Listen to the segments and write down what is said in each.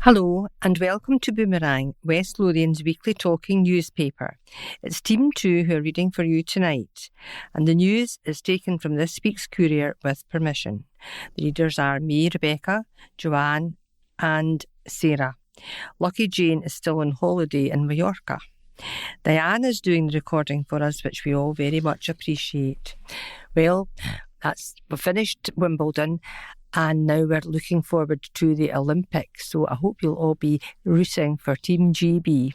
Hello and welcome to Boomerang, West Lothian's weekly talking newspaper. It's Team 2 who are reading for you tonight, and the news is taken from this week's Courier with permission. The readers are me, Rebecca, Joanne and Sarah. Lucky Jane is still on holiday in Mallorca. Diane is doing the recording for us, which we all very much appreciate. Well, we've finished Wimbledon, and now we're looking forward to the Olympics, so I hope you'll all be rooting for Team GB.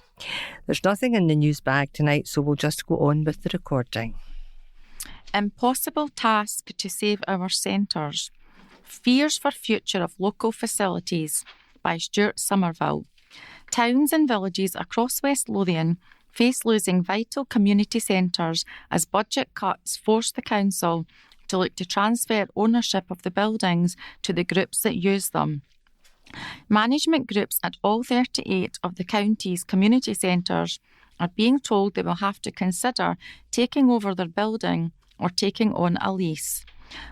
There's nothing in the news bag tonight, so we'll just go on with the recording. Impossible task to save our centres. Fears for future of local facilities by Stuart Somerville. Towns and villages across West Lothian face losing vital community centres as budget cuts force the council to look to transfer ownership of the buildings to the groups that use them. Management groups at all 38 of the county's community centres are being told they will have to consider taking over their building or taking on a lease.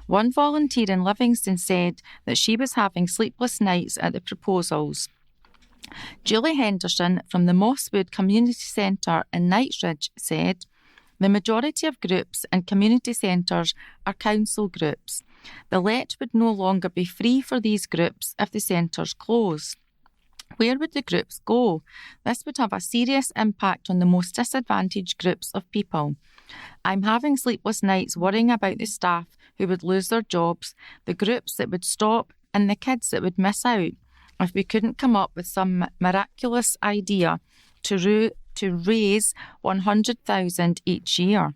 One volunteer in Livingston said that she was having sleepless nights at the proposals. Julie Henderson from the Mosswood Community Centre in Knightsbridge said, "The majority of groups in community centres are council groups. The let would no longer be free for these groups if the centres close. Where would the groups go? This would have a serious impact on the most disadvantaged groups of people. I'm having sleepless nights worrying about the staff who would lose their jobs, the groups that would stop and the kids that would miss out if we couldn't come up with some miraculous idea to raise $100,000 each year.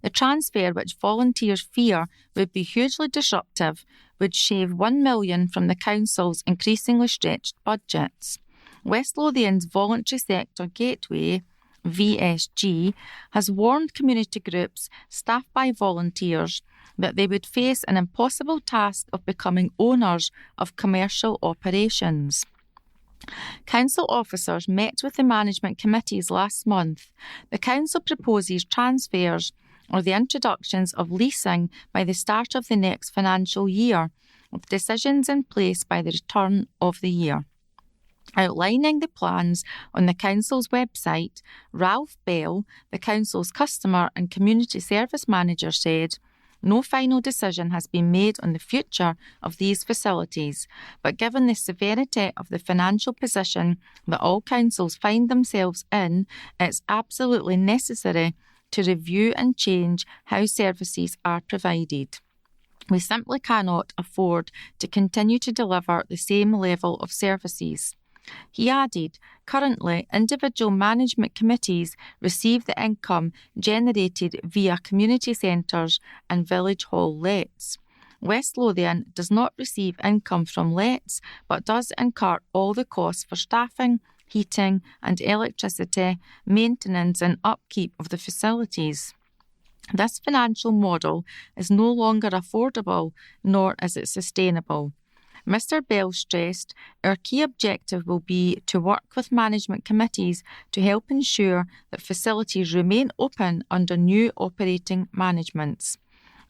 The transfer, which volunteers fear would be hugely disruptive, would shave $1 million from the council's increasingly stretched budgets. West Lothian's Voluntary Sector Gateway, VSG, has warned community groups staffed by volunteers that they would face an impossible task of becoming owners of commercial operations. Council officers met with the management committees last month. The council proposes transfers or the introductions of leasing by the start of the next financial year, with decisions in place by the return of the year. Outlining the plans on the council's website, Ralph Bell, the council's customer and community service manager, said, "No final decision has been made on the future of these facilities, but given the severity of the financial position that all councils find themselves in, it's absolutely necessary to review and change how services are provided. We simply cannot afford to continue to deliver the same level of services." He added, "Currently, individual management committees receive the income generated via community centres and village hall lets. West Lothian does not receive income from lets, but does incur all the costs for staffing, heating and electricity, maintenance and upkeep of the facilities. This financial model is no longer affordable, nor is it sustainable." Mr. Bell stressed, "Our key objective will be to work with management committees to help ensure that facilities remain open under new operating managements."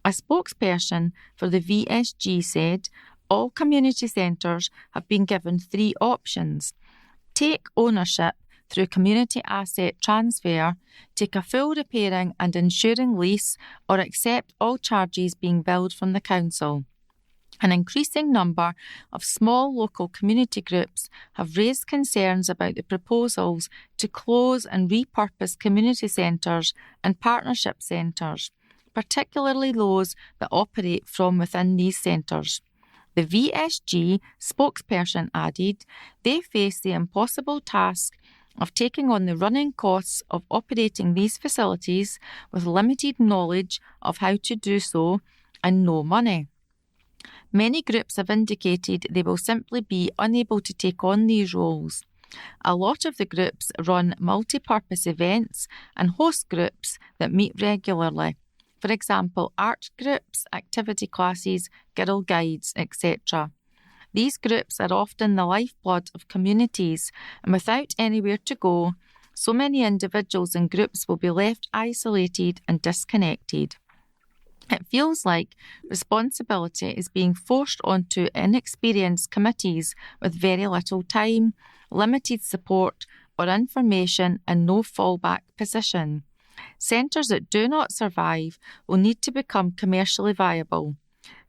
A spokesperson for the VSG said, "All community centres have been given 3 options. Take ownership through community asset transfer, take a full repairing and insuring lease, or accept all charges being billed from the council." An increasing number of small local community groups have raised concerns about the proposals to close and repurpose community centres and partnership centres, particularly those that operate from within these centres. The VSG spokesperson added, "They face the impossible task of taking on the running costs of operating these facilities with limited knowledge of how to do so and no money. Many groups have indicated they will simply be unable to take on these roles. A lot of the groups run multi-purpose events and host groups that meet regularly. For example, art groups, activity classes, girl guides, etc. These groups are often the lifeblood of communities, and without anywhere to go, so many individuals and groups will be left isolated and disconnected." It feels like responsibility is being forced onto inexperienced committees with very little time, limited support or information and no fallback position. Centres that do not survive will need to become commercially viable.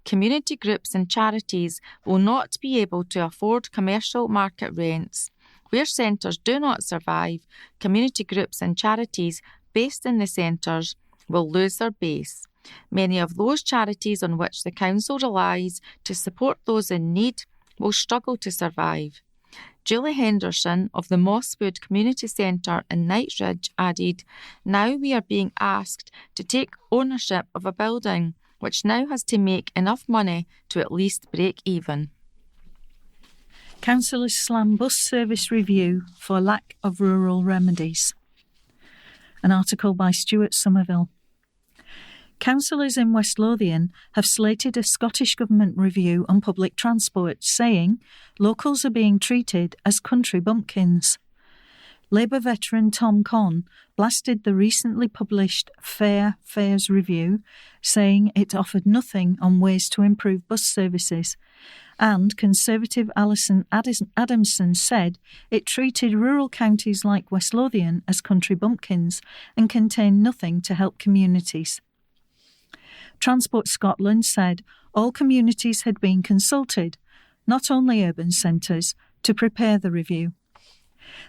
Community groups and charities will not be able to afford commercial market rents. Where centres do not survive, community groups and charities based in the centres will lose their base. Many of those charities on which the council relies to support those in need will struggle to survive. Julie Henderson of the Mosswood Community Centre in Knightsbridge added, "Now we are being asked to take ownership of a building which now has to make enough money to at least break even." Councillors slam bus service review for lack of rural remedies. An article by Stuart Somerville. Councillors in West Lothian have slated a Scottish Government review on public transport, saying locals are being treated as country bumpkins. Labour veteran Tom Conn blasted the recently published Fares review, saying it offered nothing on ways to improve bus services, and Conservative Alison Adamson said it treated rural counties like West Lothian as country bumpkins and contained nothing to help communities. Transport Scotland said all communities had been consulted, not only urban centres, to prepare the review.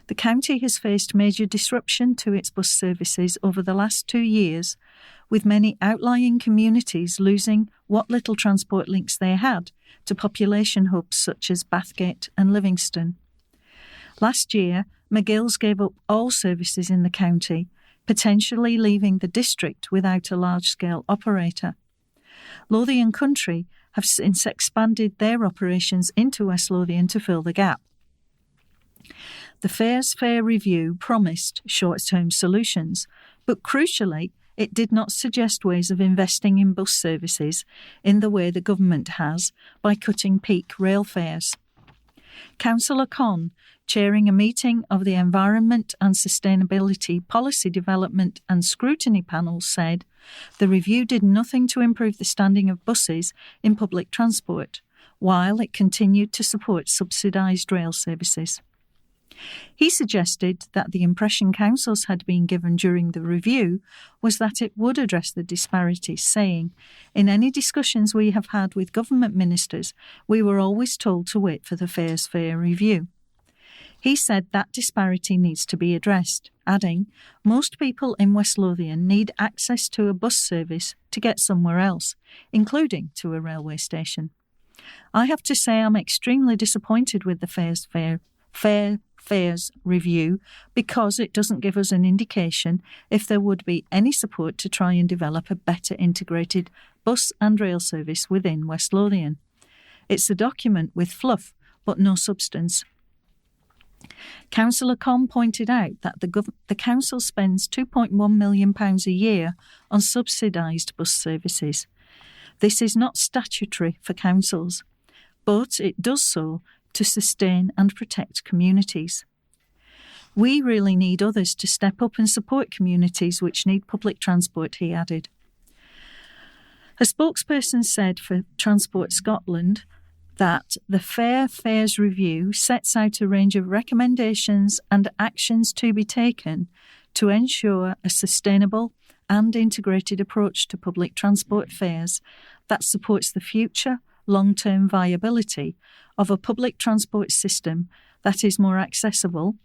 The county has faced major disruption to its bus services over the last 2 years, with many outlying communities losing what little transport links they had to population hubs such as Bathgate and Livingston. Last year, McGill's gave up all services in the county, potentially leaving the district without a large-scale operator. Lothian Country have since expanded their operations into West Lothian to fill the gap. The Fares Fair review promised short-term solutions, but crucially, it did not suggest ways of investing in bus services in the way the government has by cutting peak rail fares. Councillor Conn, chairing a meeting of the Environment and Sustainability Policy Development and Scrutiny Panel, said the review did nothing to improve the standing of buses in public transport, while it continued to support subsidised rail services. He suggested that the impression councils had been given during the review was that it would address the disparities, saying, "In any discussions we have had with government ministers, we were always told to wait for the Fares Fair review." He said that disparity needs to be addressed, adding, "Most people in West Lothian need access to a bus service to get somewhere else, including to a railway station. I have to say I'm extremely disappointed with the Fares review because it doesn't give us an indication if there would be any support to try and develop a better integrated bus and rail service within West Lothian. It's a document with fluff but no substance." Councillor Conn pointed out that the council spends £2.1 million a year on subsidised bus services. This is not statutory for councils, but it does so to sustain and protect communities. "We really need others to step up and support communities which need public transport," he added. A spokesperson said for Transport Scotland that the Fares review sets out a range of recommendations and actions to be taken to ensure a sustainable and integrated approach to public transport fares that supports the future long-term viability of a public transport system that is more accessible,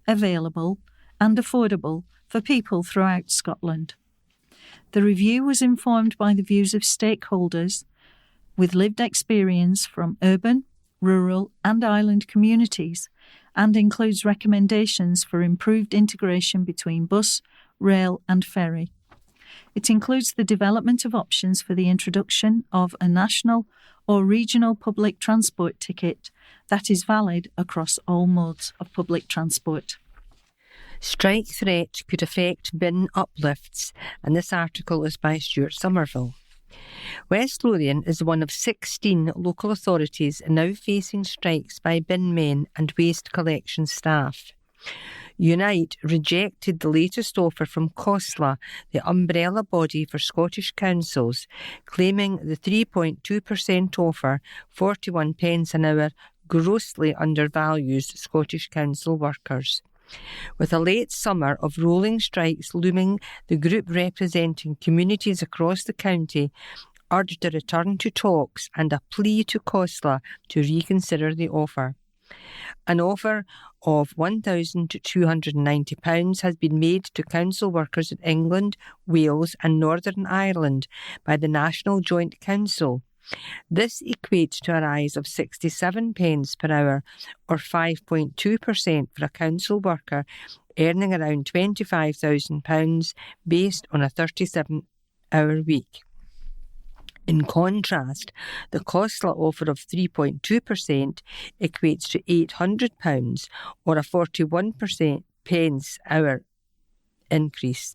available and affordable for people throughout Scotland. The review was informed by the views of stakeholders with lived experience from urban, rural and island communities and includes recommendations for improved integration between bus, rail and ferry. It includes the development of options for the introduction of a national or regional public transport ticket that is valid across all modes of public transport. Strike threat could affect bin uplifts, and this article is by Stuart Somerville. West Lothian is one of 16 local authorities now facing strikes by bin men and waste collection staff. Unite rejected the latest offer from COSLA, the umbrella body for Scottish councils, claiming the 3.2% offer, 41 pence an hour, grossly undervalues Scottish council workers. With a late summer of rolling strikes looming, the group representing communities across the county urged a return to talks and a plea to COSLA to reconsider the offer. An offer of £1,290 has been made to council workers in England, Wales and Northern Ireland by the National Joint Council. This equates to a rise of 67 pence per hour, or 5.2% for a council worker earning around £25,000 based on a 37-hour week. In contrast, the COSLA offer of 3.2% equates to £800, or a 41% pence hour increase.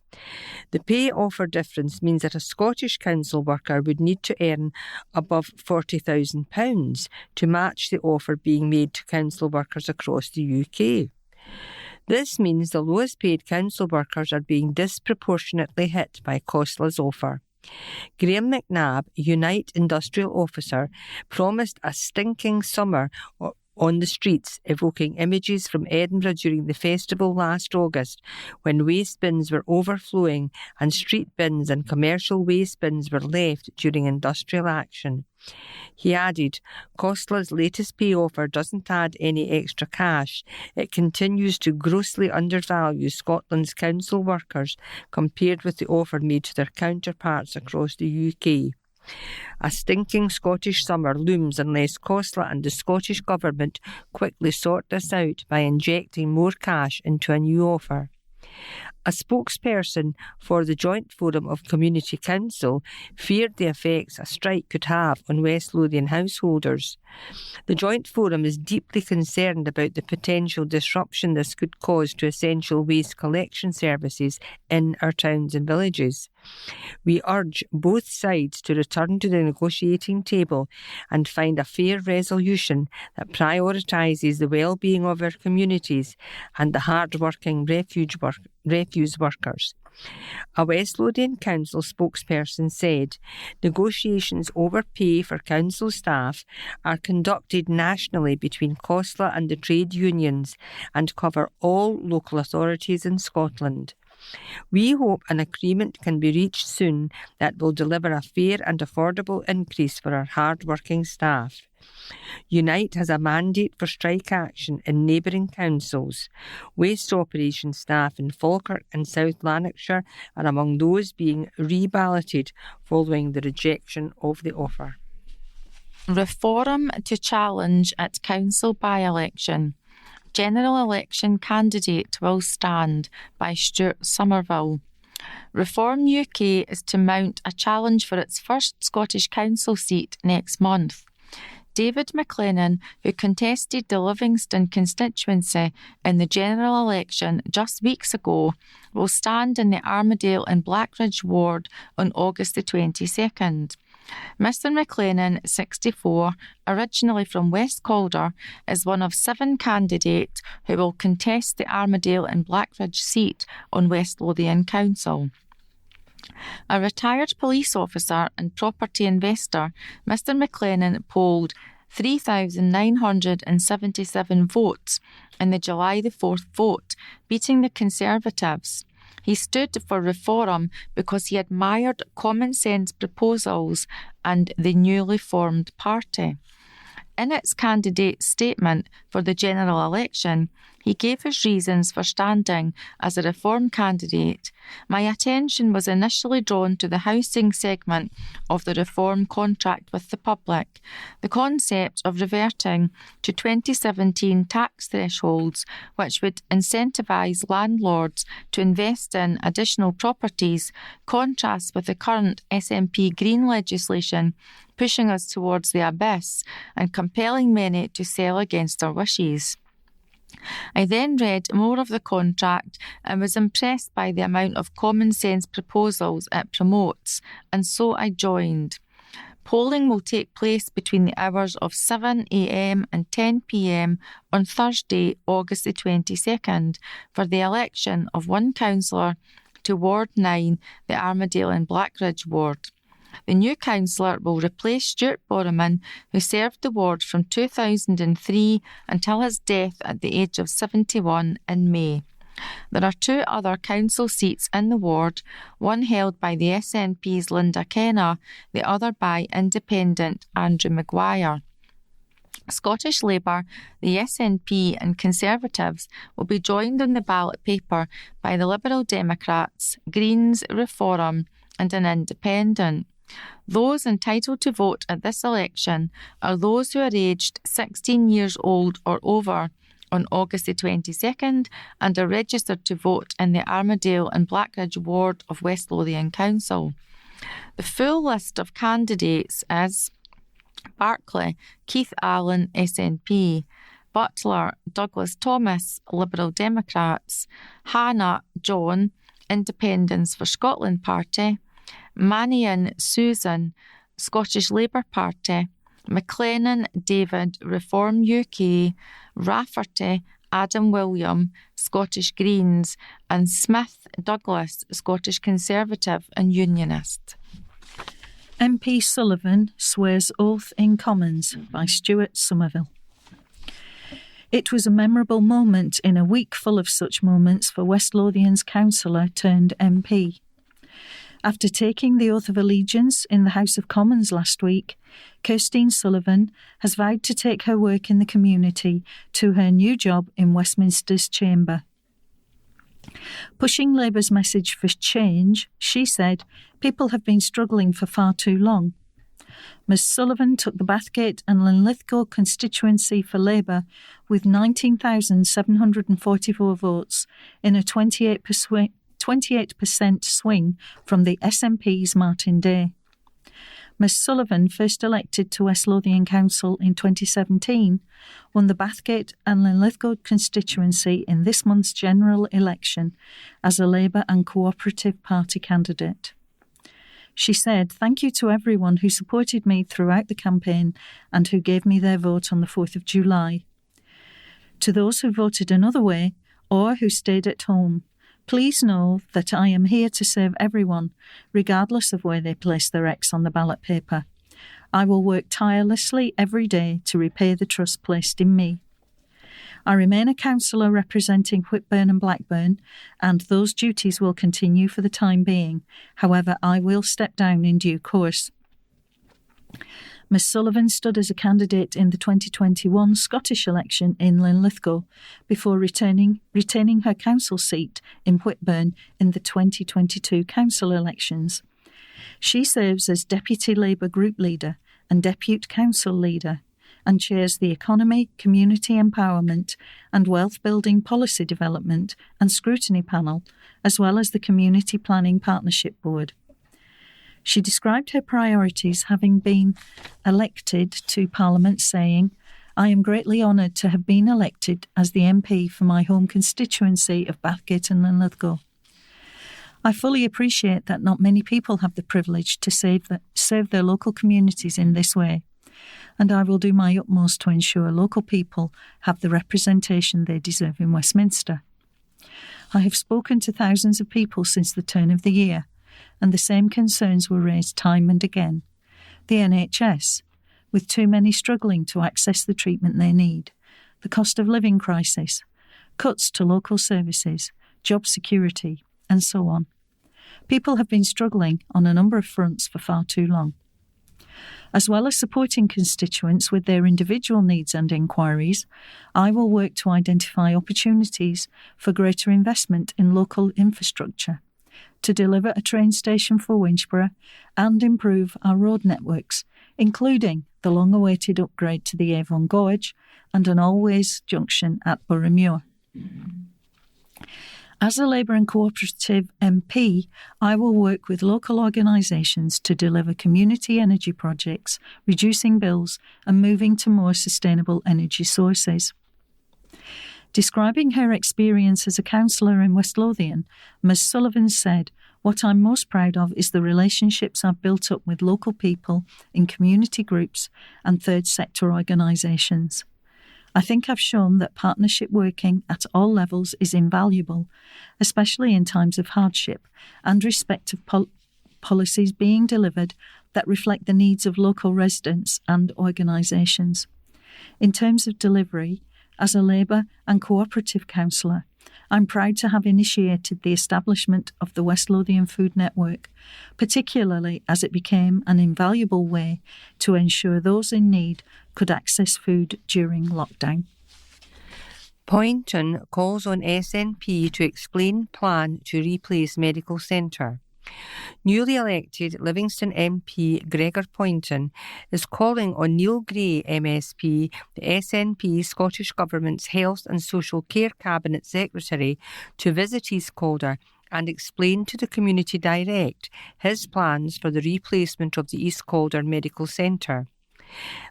The pay offer difference means that a Scottish council worker would need to earn above £40,000 to match the offer being made to council workers across the UK. This means the lowest paid council workers are being disproportionately hit by COSLA's offer. Graham McNabb, Unite Industrial Officer, promised a stinking summer on the streets, evoking images from Edinburgh during the festival last August, when waste bins were overflowing and street bins and commercial waste bins were left during industrial action. He added, COSLA's latest pay offer doesn't add any extra cash. It continues to grossly undervalue Scotland's council workers compared with the offer made to their counterparts across the UK. A stinking Scottish summer looms unless COSLA and the Scottish Government quickly sort this out by injecting more cash into a new offer. A spokesperson for the Joint Forum of Community Council feared the effects a strike could have on West Lothian householders. The Joint Forum is deeply concerned about the potential disruption this could cause to essential waste collection services in our towns and villages. We urge both sides to return to the negotiating table and find a fair resolution that prioritises the well-being of our communities and the hard-working refuse workers. A West Lothian Council spokesperson said, negotiations over pay for council staff are conducted nationally between COSLA and the trade unions and cover all local authorities in Scotland. We hope an agreement can be reached soon that will deliver a fair and affordable increase for our hard-working staff. Unite has a mandate for strike action in neighbouring councils. Waste operations staff in Falkirk and South Lanarkshire are among those being reballoted following the rejection of the offer. Reform to challenge at council by-election. General election candidate will stand by Stuart Somerville. Reform UK is to mount a challenge for its first Scottish council seat next month. David McLennan, who contested the Livingston constituency in the general election just weeks ago, will stand in the Armadale and Blackridge ward on August the 22nd. Mr McLennan, 64, originally from West Calder, is one of 7 candidates who will contest the Armadale and Blackridge seat on West Lothian Council. A retired police officer and property investor, Mr McLennan polled 3,977 votes in the July the 4th vote, beating the Conservatives. He stood for reform because he admired common sense proposals and the newly formed party. In its candidate statement for the general election, he gave his reasons for standing as a Reform candidate. My attention was initially drawn to the housing segment of the Reform contract with the public. The concept of reverting to 2017 tax thresholds, which would incentivise landlords to invest in additional properties, contrasts with the current SNP Green legislation, pushing us towards the abyss and compelling many to sell against their wishes. I then read more of the contract and was impressed by the amount of common sense proposals it promotes, and so I joined. Polling will take place between the hours of 7 a.m. and 10 p.m. on Thursday, August the 22nd, for the election of one councillor to Ward 9, the Armadale and Blackridge ward. The new councillor will replace Stuart Borman, who served the ward from 2003 until his death at the age of 71 in May. There are two other council seats in the ward, one held by the SNP's Linda Kenna, the other by Independent Andrew Maguire. Scottish Labour, the SNP and Conservatives will be joined on the ballot paper by the Liberal Democrats, Greens, Reform and an Independent. Those entitled to vote at this election are those who are aged 16 years old or over on August the 22nd and are registered to vote in the Armadale and Blackridge ward of West Lothian Council. The full list of candidates is Barclay, Keith Allen, SNP, Butler, Douglas Thomas, Liberal Democrats, Hannah, John, Independence for Scotland Party, Mannion, Susan, Scottish Labour Party, McLennan, David, Reform UK, Rafferty, Adam William, Scottish Greens, and Smith, Douglas, Scottish Conservative and Unionist. MP Sullivan swears oath in Commons by Stuart Somerville. It was a memorable moment in a week full of such moments for West Lothian's councillor turned MP. After taking the oath of allegiance in the House of Commons last week, Kirstine Sullivan has vowed to take her work in the community to her new job in Westminster's chamber. Pushing Labour's message for change, she said, people have been struggling for far too long. Ms Sullivan took the Bathgate and Linlithgow constituency for Labour with 19,744 votes in a 28% swing from the SNP's Martin Day. Ms Sullivan, first elected to West Lothian Council in 2017, won the Bathgate and Linlithgow constituency in this month's general election as a Labour and Cooperative Party candidate. She said, "Thank you to everyone who supported me throughout the campaign and who gave me their vote on the 4th of July. To those who voted another way or who stayed at home, please know that I am here to serve everyone, regardless of where they place their X on the ballot paper. I will work tirelessly every day to repay the trust placed in me. I remain a councillor representing Whitburn and Blackburn, and those duties will continue for the time being. However, I will step down in due course." Ms Sullivan stood as a candidate in the 2021 Scottish election in Linlithgow before retaining her council seat in Whitburn in the 2022 council elections. She serves as Deputy Labour Group Leader and Deputy Council Leader and chairs the Economy, Community Empowerment and Wealth Building Policy Development and Scrutiny Panel, as well as the Community Planning Partnership Board. She described her priorities having been elected to Parliament, saying, "I am greatly honoured to have been elected as the MP for my home constituency of Bathgate and Linlithgow. I fully appreciate that not many people have the privilege to serve their local communities in this way, and I will do my utmost to ensure local people have the representation they deserve in Westminster. I have spoken to thousands of people since the turn of the year, and the same concerns were raised time and again. The NHS, with too many struggling to access the treatment they need, the cost of living crisis, cuts to local services, job security, and so on. People have been struggling on a number of fronts for far too long. As well as supporting constituents with their individual needs and inquiries, I will work to identify opportunities for greater investment in local infrastructure, to deliver a train station for Winchborough and improve our road networks, including the long-awaited upgrade to the Avon Gorge and an all-ways junction at Boroughmuir. As a Labour and Cooperative MP, I will work with local organisations to deliver community energy projects, reducing bills and moving to more sustainable energy sources." Describing her experience as a councillor in West Lothian, Ms Sullivan said, What I'm most proud of is the relationships I've built up with local people in community groups and third sector organisations. I think I've shown that partnership working at all levels is invaluable, especially in times of hardship, and respect of policies being delivered that reflect the needs of local residents and organisations. In terms of delivery, as a Labour and cooperative councillor, I'm proud to have initiated the establishment of the West Lothian Food Network, particularly as it became an invaluable way to ensure those in need could access food during lockdown. Poynton calls on SNP to explain plan to replace medical centre. Newly elected Livingston MP Gregor Poynton is calling on Neil Gray MSP, the SNP Scottish Government's Health and Social Care Cabinet Secretary, to visit East Calder and explain to the Community Direct his plans for the replacement of the East Calder Medical Centre.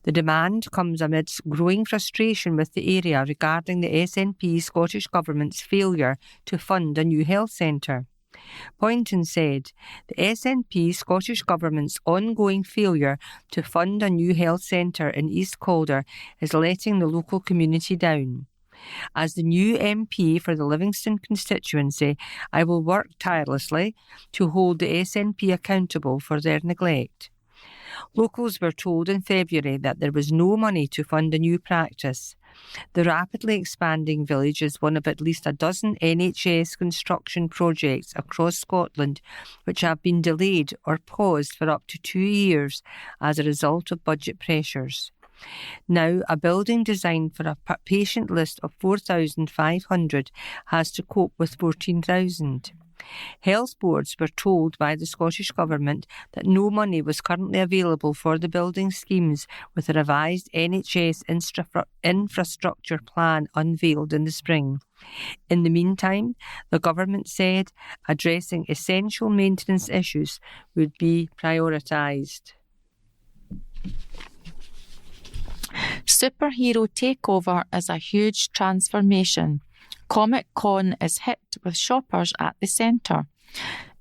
The demand comes amidst growing frustration with the area regarding the SNP Scottish Government's failure to fund a new health centre. Poynton said, the SNP Scottish Government's ongoing failure to fund a new health centre in East Calder is letting the local community down. As the new MP for the Livingston constituency, I will work tirelessly to hold the SNP accountable for their neglect. Locals were told in February that there was no money to fund a new practice. The rapidly expanding village is one of at least a dozen NHS construction projects across Scotland which have been delayed or paused for up to 2 years as a result of budget pressures. Now, a building designed for a patient list of 4,500 has to cope with 14,000. Health boards were told by the Scottish Government that no money was currently available for the building schemes, with a revised NHS infrastructure plan unveiled in the spring. In the meantime, the Government said addressing essential maintenance issues would be prioritised. Superhero takeover is a huge transformation. Comic Con is hit with shoppers at the centre.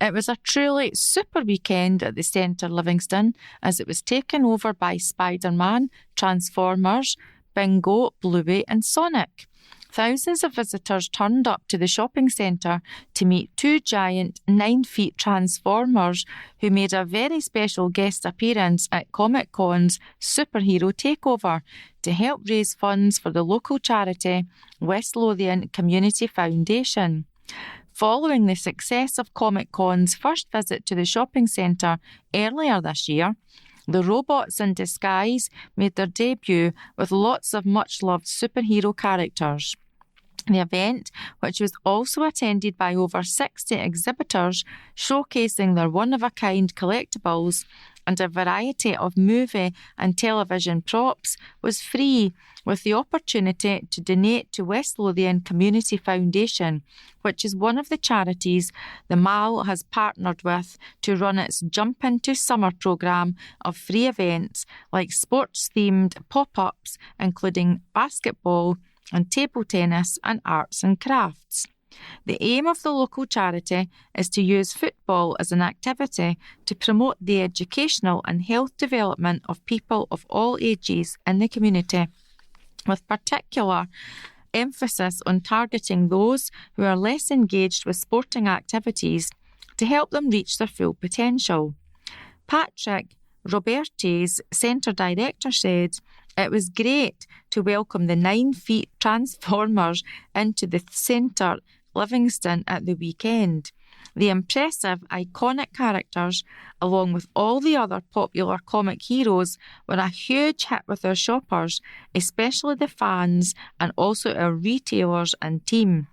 It was a truly super weekend at the centre Livingston as it was taken over by Spider-Man, Transformers, Bingo, Bluey and Sonic. Thousands of visitors turned up to the shopping centre to meet two giant 9-foot Transformers who made a very special guest appearance at Comic Con's Superhero Takeover to help raise funds for the local charity West Lothian Community Foundation. Following the success of Comic Con's first visit to the shopping centre earlier this year, the robots in disguise made their debut with lots of much-loved superhero characters. The event, which was also attended by over 60 exhibitors showcasing their one-of-a-kind collectibles and a variety of movie and television props, was free, with the opportunity to donate to West Lothian Community Foundation, which is one of the charities the MAL has partnered with to run its Jump Into Summer programme of free events like sports-themed pop-ups, including basketball and table tennis and arts and crafts. The aim of the local charity is to use football as an activity to promote the educational and health development of people of all ages in the community, with particular emphasis on targeting those who are less engaged with sporting activities to help them reach their full potential. Patrick Robertes, Centre Director, said, "It was great to welcome the 9-foot Transformers into the centre Livingston at the weekend. The impressive, iconic characters, along with all the other popular comic heroes, were a huge hit with our shoppers, especially the fans and also our retailers and team.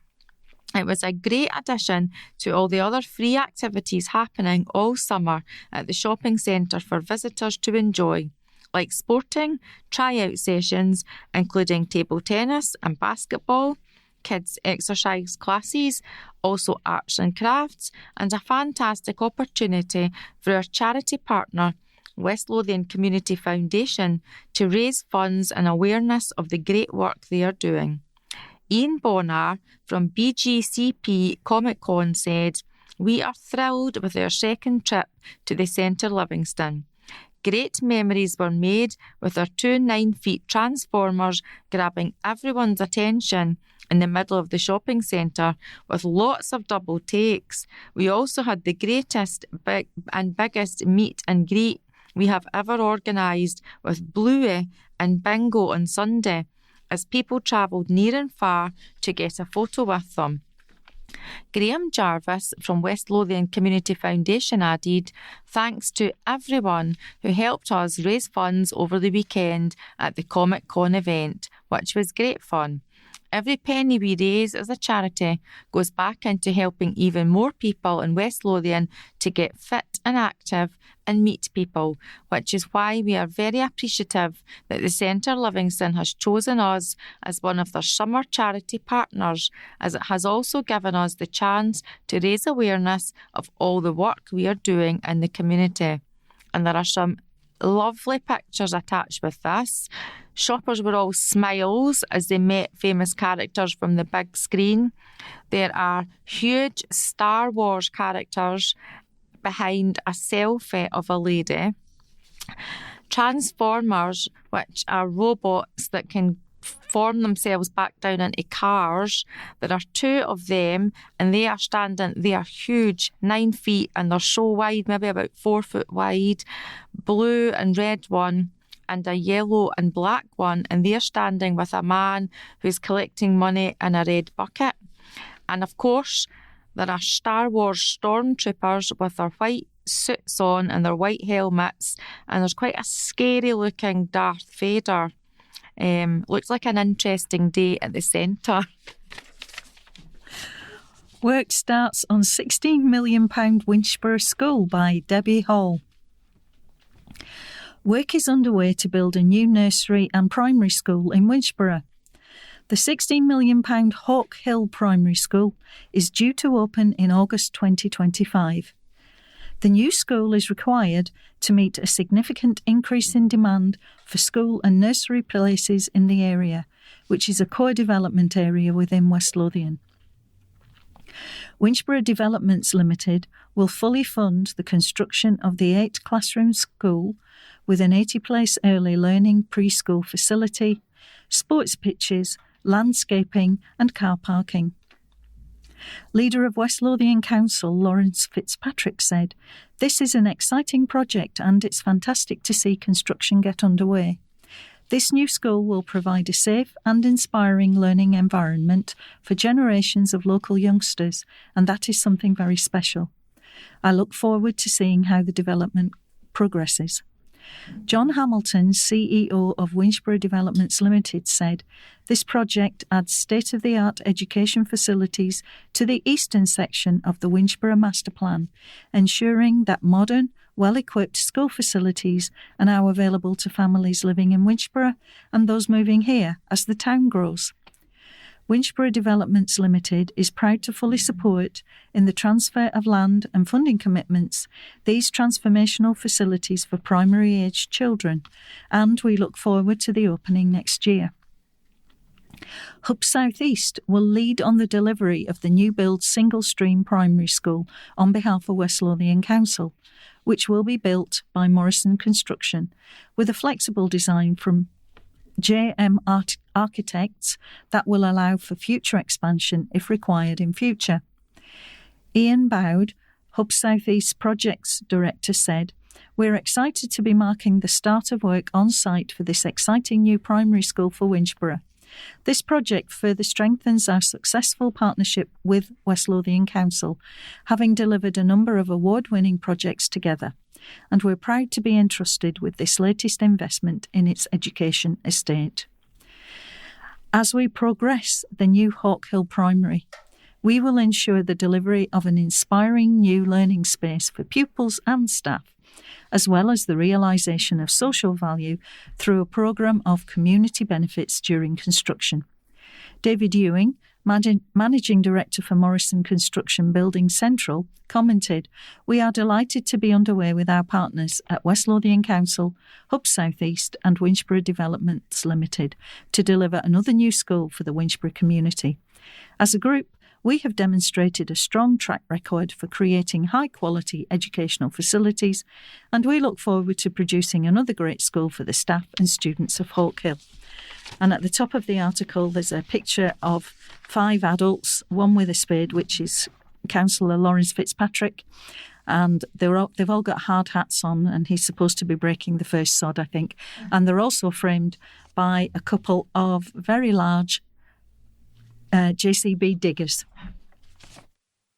It was a great addition to all the other free activities happening all summer at the shopping centre for visitors to enjoy, like sporting, tryout sessions, including table tennis and basketball, kids' exercise classes, also arts and crafts, and a fantastic opportunity for our charity partner, West Lothian Community Foundation, to raise funds and awareness of the great work they are doing." Ian Bonar from BGCP Comic Con said, We are thrilled with our second trip to the Centre Livingston. Great memories were made with our 2 9-feet transformers grabbing everyone's attention in the middle of the shopping centre with lots of double takes. We also had the greatest and biggest meet and greet we have ever organised with Bluey and Bingo on Sunday as people travelled near and far to get a photo with them. Graham Jarvis from West Lothian Community Foundation added, "Thanks to everyone who helped us raise funds over the weekend at the Comic Con event, which was great fun. Every penny we raise as a charity goes back into helping even more people in West Lothian to get fit and active and meet people, which is why we are very appreciative that the Centre Livingston has chosen us as one of their summer charity partners, as it has also given us the chance to raise awareness of all the work we are doing in the community." And there are some lovely pictures attached with this. Shoppers were all smiles as they met famous characters from the big screen. There are huge Star Wars characters behind a selfie of a lady. Transformers, which are robots that can form themselves back down into cars. There are 2 of them, and they are huge, 9 feet, and they're so wide, maybe about 4 foot wide. Blue and red one, and a yellow and black one, and they're standing with a man who's collecting money in a red bucket. And of course, there are Star Wars stormtroopers with their white suits on and their white helmets, and there's quite a scary looking Darth Vader. Looks like an interesting day at the centre. Work starts on £16 million Winchborough School by Debbie Hall. Work is underway to build a new nursery and primary school in Winchborough. The £16 million Hawk Hill Primary School is due to open in August 2025. The new school is required to meet a significant increase in demand for school and nursery places in the area, which is a core development area within West Lothian. Winchborough Developments Limited will fully fund the construction of the 8-classroom school with an 80-place early learning preschool facility, sports pitches, landscaping and car parking. Leader of West Lothian Council, Lawrence Fitzpatrick, said, "This is an exciting project and it's fantastic to see construction get underway. This new school will provide a safe and inspiring learning environment for generations of local youngsters, and that is something very special. I look forward to seeing how the development progresses." John Hamilton, CEO of Winchborough Developments Limited, said, "This project adds state-of-the-art education facilities to the eastern section of the Winchborough Master Plan, ensuring that modern, well-equipped school facilities are now available to families living in Winchborough and those moving here as the town grows. Winchborough Developments Limited is proud to fully support, in the transfer of land and funding commitments, these transformational facilities for primary-aged children, and we look forward to the opening next year." Hub South East will lead on the delivery of the new build single-stream primary school on behalf of West Lothian Council, which will be built by Morrison Construction, with a flexible design from JM Architects that will allow for future expansion if required in future. Ian Bowd, Hub South East Projects Director, said, "We're excited to be marking the start of work on site for this exciting new primary school for Winchborough. This project further strengthens our successful partnership with West Lothian Council, having delivered a number of award-winning projects together, and we're proud to be entrusted with this latest investment in its education estate. As we progress the new Hawk Hill Primary, we will ensure the delivery of an inspiring new learning space for pupils and staff, as well as the realisation of social value through a programme of community benefits during construction." David Ewing, Managing Director for Morrison Construction Building Central, commented, "We are delighted to be underway with our partners at West Lothian Council, Hub South East and Winchborough Developments Limited to deliver another new school for the Winchborough community. As a group, we have demonstrated a strong track record for creating high-quality educational facilities, and we look forward to producing another great school for the staff and students of Hawkhill. And at the top of the article, there's a picture of 5 adults, one with a spade, which is Councillor Lawrence Fitzpatrick, and they've all got hard hats on, and he's supposed to be breaking the first sod, I think. And they're also framed by a couple of very large JCB diggers.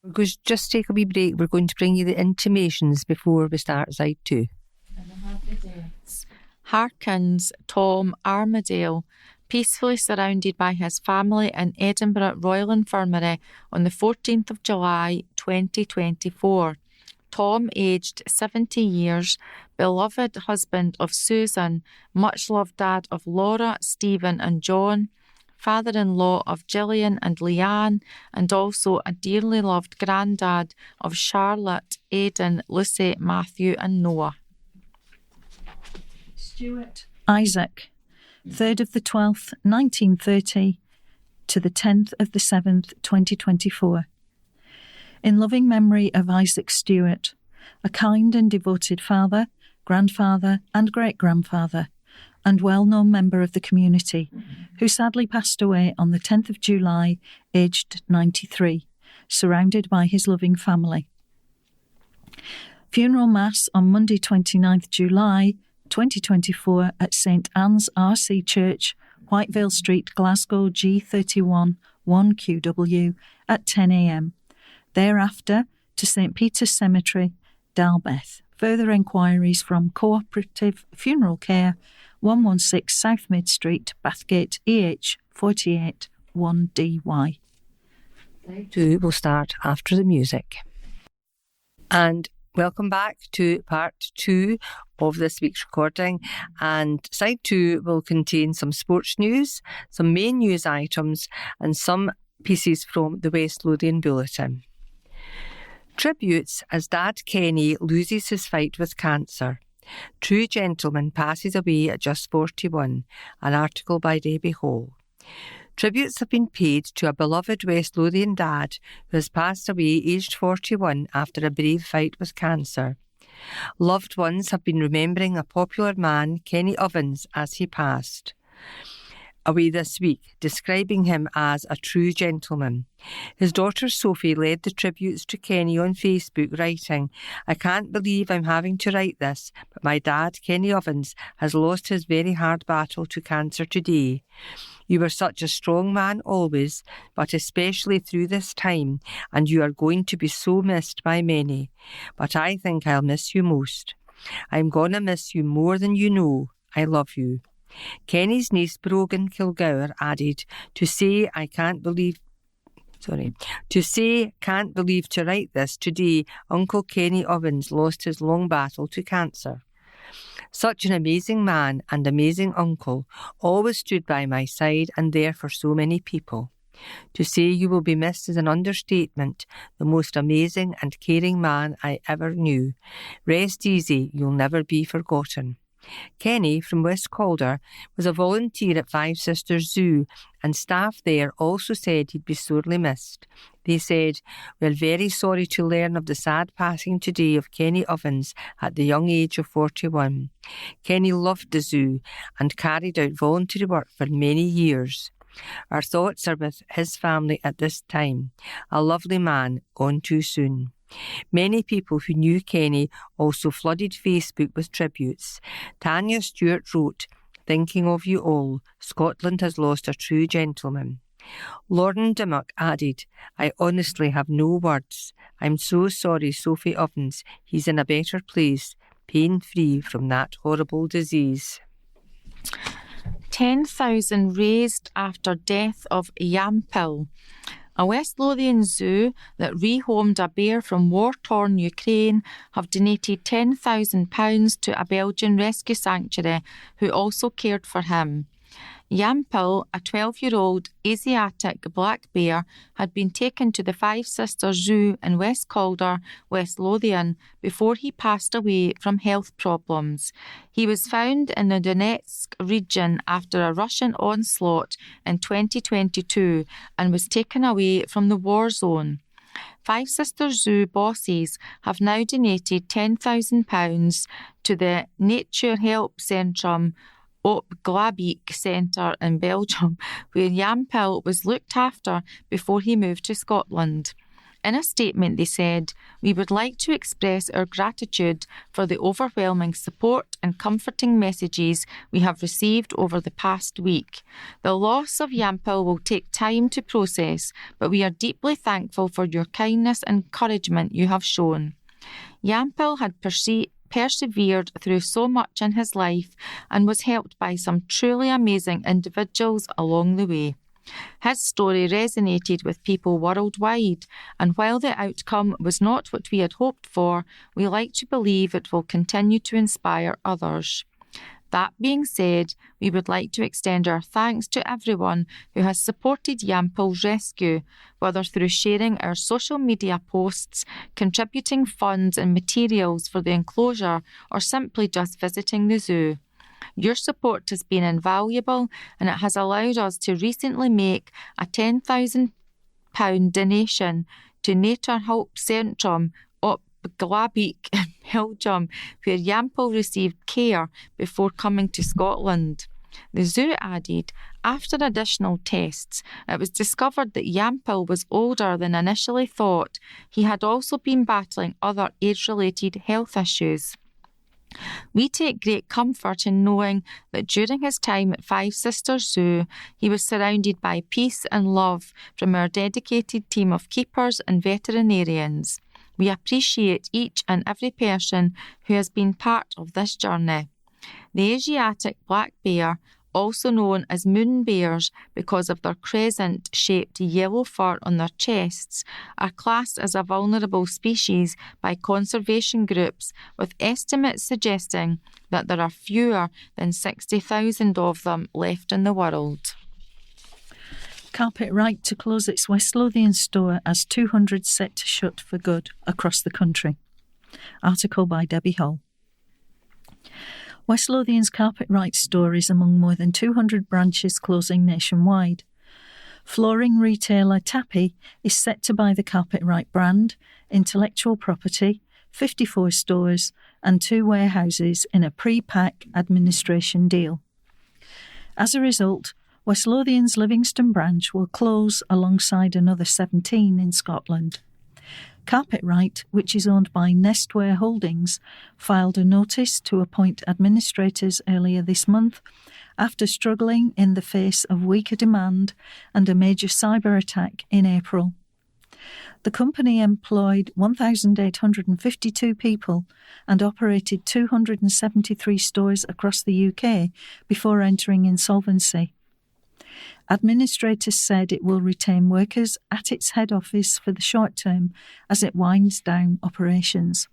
We're going to just take a wee break. We're going to bring you the intimations before we start side 2. And I have the deaths. Harkins Tom Armadale, peacefully surrounded by his family in Edinburgh Royal Infirmary on the 14th of July 2024. Tom, aged 70 years, beloved husband of Susan, much-loved dad of Laura, Stephen and John, father-in-law of Gillian and Leanne, and also a dearly loved granddad of Charlotte, Aidan, Lucy, Matthew and Noah. Stuart Isaac, 3rd of the 12th, 1930 to the 10th of the 7th, 2024. In loving memory of Isaac Stewart, a kind and devoted father, grandfather and great-grandfather, and well-known member of the community, who sadly passed away on the 10th of July, aged 93, surrounded by his loving family. Funeral Mass on Monday 29th July 2024 at St Anne's RC Church, Whitevale Street, Glasgow, G31 1QW at 10 a.m. Thereafter to St Peter's Cemetery, Dalbeth. Further enquiries from Cooperative Funeral Care, 116 South Mid Street, Bathgate, EH 48 1DY. Side 2 will start after the music. And welcome back to part 2 of this week's recording. And side 2 will contain some sports news, some main news items, and some pieces from the West Lothian Bulletin. Tributes as Dad Kenny loses his fight with cancer. True gentleman passes away at just 41, an article by Debbie Hall. Tributes have been paid to a beloved West Lothian dad who has passed away aged 41 after a brave fight with cancer. Loved ones have been remembering a popular man, Kenny Ovens, as he passed away this week, describing him as a true gentleman. His daughter Sophie led the tributes to Kenny on Facebook, writing, "I can't believe I'm having to write this, but my dad, Kenny Ovens, has lost his very hard battle to cancer today. You were such a strong man always, but especially through this time, and you are going to be so missed by many. But I think I'll miss you most. I'm gonna miss you more than you know. I love you." Kenny's niece Brogan Kilgour added, to say can't believe to write this today, Uncle Kenny Ovens lost his long battle to cancer. Such an amazing man and amazing uncle, always stood by my side and there for so many people. To say you will be missed is an understatement, the most amazing and caring man I ever knew. Rest easy, you'll never be forgotten. Kenny from West Calder was a volunteer at Five Sisters Zoo, and staff there also said he'd be sorely missed. They said, "We're very sorry to learn of the sad passing today of Kenny Ovens at the young age of 41. Kenny loved the zoo and carried out voluntary work for many years. Our thoughts are with his family at this time. A lovely man, gone too soon." Many people who knew Kenny also flooded Facebook with tributes. Tanya Stewart wrote, "Thinking of you all, Scotland has lost a true gentleman." Lauren Dimmock added, "I honestly have no words. I'm so sorry, Sophie Ovens. He's in a better place, pain-free from that horrible disease." 10,000 raised after death of Yampil. A West Lothian zoo that rehomed a bear from war-torn Ukraine have donated £10,000 to a Belgian rescue sanctuary who also cared for him. Yampil, a 12-year-old Asiatic black bear, had been taken to the Five Sisters Zoo in West Calder, West Lothian, before he passed away from health problems. He was found in the Donetsk region after a Russian onslaught in 2022 and was taken away from the war zone. Five Sisters Zoo bosses have now donated £10,000 to the Nature Help Centrum Op Glabik Centre in Belgium, where Yampil was looked after before he moved to Scotland. In a statement, they said, "We would like to express our gratitude for the overwhelming support and comforting messages we have received over the past week. The loss of Yampil will take time to process, but we are deeply thankful for your kindness and encouragement you have shown." Yampil had persevered through so much in his life and was helped by some truly amazing individuals along the way. His story resonated with people worldwide, and while the outcome was not what we had hoped for, we like to believe it will continue to inspire others. That being said, we would like to extend our thanks to everyone who has supported Yampil's rescue, whether through sharing our social media posts, contributing funds and materials for the enclosure, or simply just visiting the zoo. Your support has been invaluable, and it has allowed us to recently make a £10,000 donation to Nature Help Centrum Op Glabik in Belgium, where Yampil received care before coming to Scotland. The zoo added, after additional tests, it was discovered that Yampil was older than initially thought. He had also been battling other age-related health issues. We take great comfort in knowing that during his time at Five Sisters Zoo, he was surrounded by peace and love from our dedicated team of keepers and veterinarians. We appreciate each and every person who has been part of this journey. The Asiatic black bear, also known as moon bears because of their crescent-shaped yellow fur on their chests, are classed as a vulnerable species by conservation groups, with estimates suggesting that there are fewer than 60,000 of them left in the world. Carpetright to close its West Lothian store as 200 set to shut for good across the country. Article by Debbie Hall. West Lothian's Carpetright store is among more than 200 branches closing nationwide. Flooring retailer Tappy is set to buy the Carpetright brand, intellectual property, 54 stores and 2 warehouses in a pre-pack administration deal. As a result, West Lothian's Livingston branch will close alongside another 17 in Scotland. Carpetright, which is owned by Nestware Holdings, filed a notice to appoint administrators earlier this month after struggling in the face of weaker demand and a major cyber attack in April. The company employed 1,852 people and operated 273 stores across the UK before entering insolvency. Administrators said it will retain workers at its head office for the short term as it winds down operations.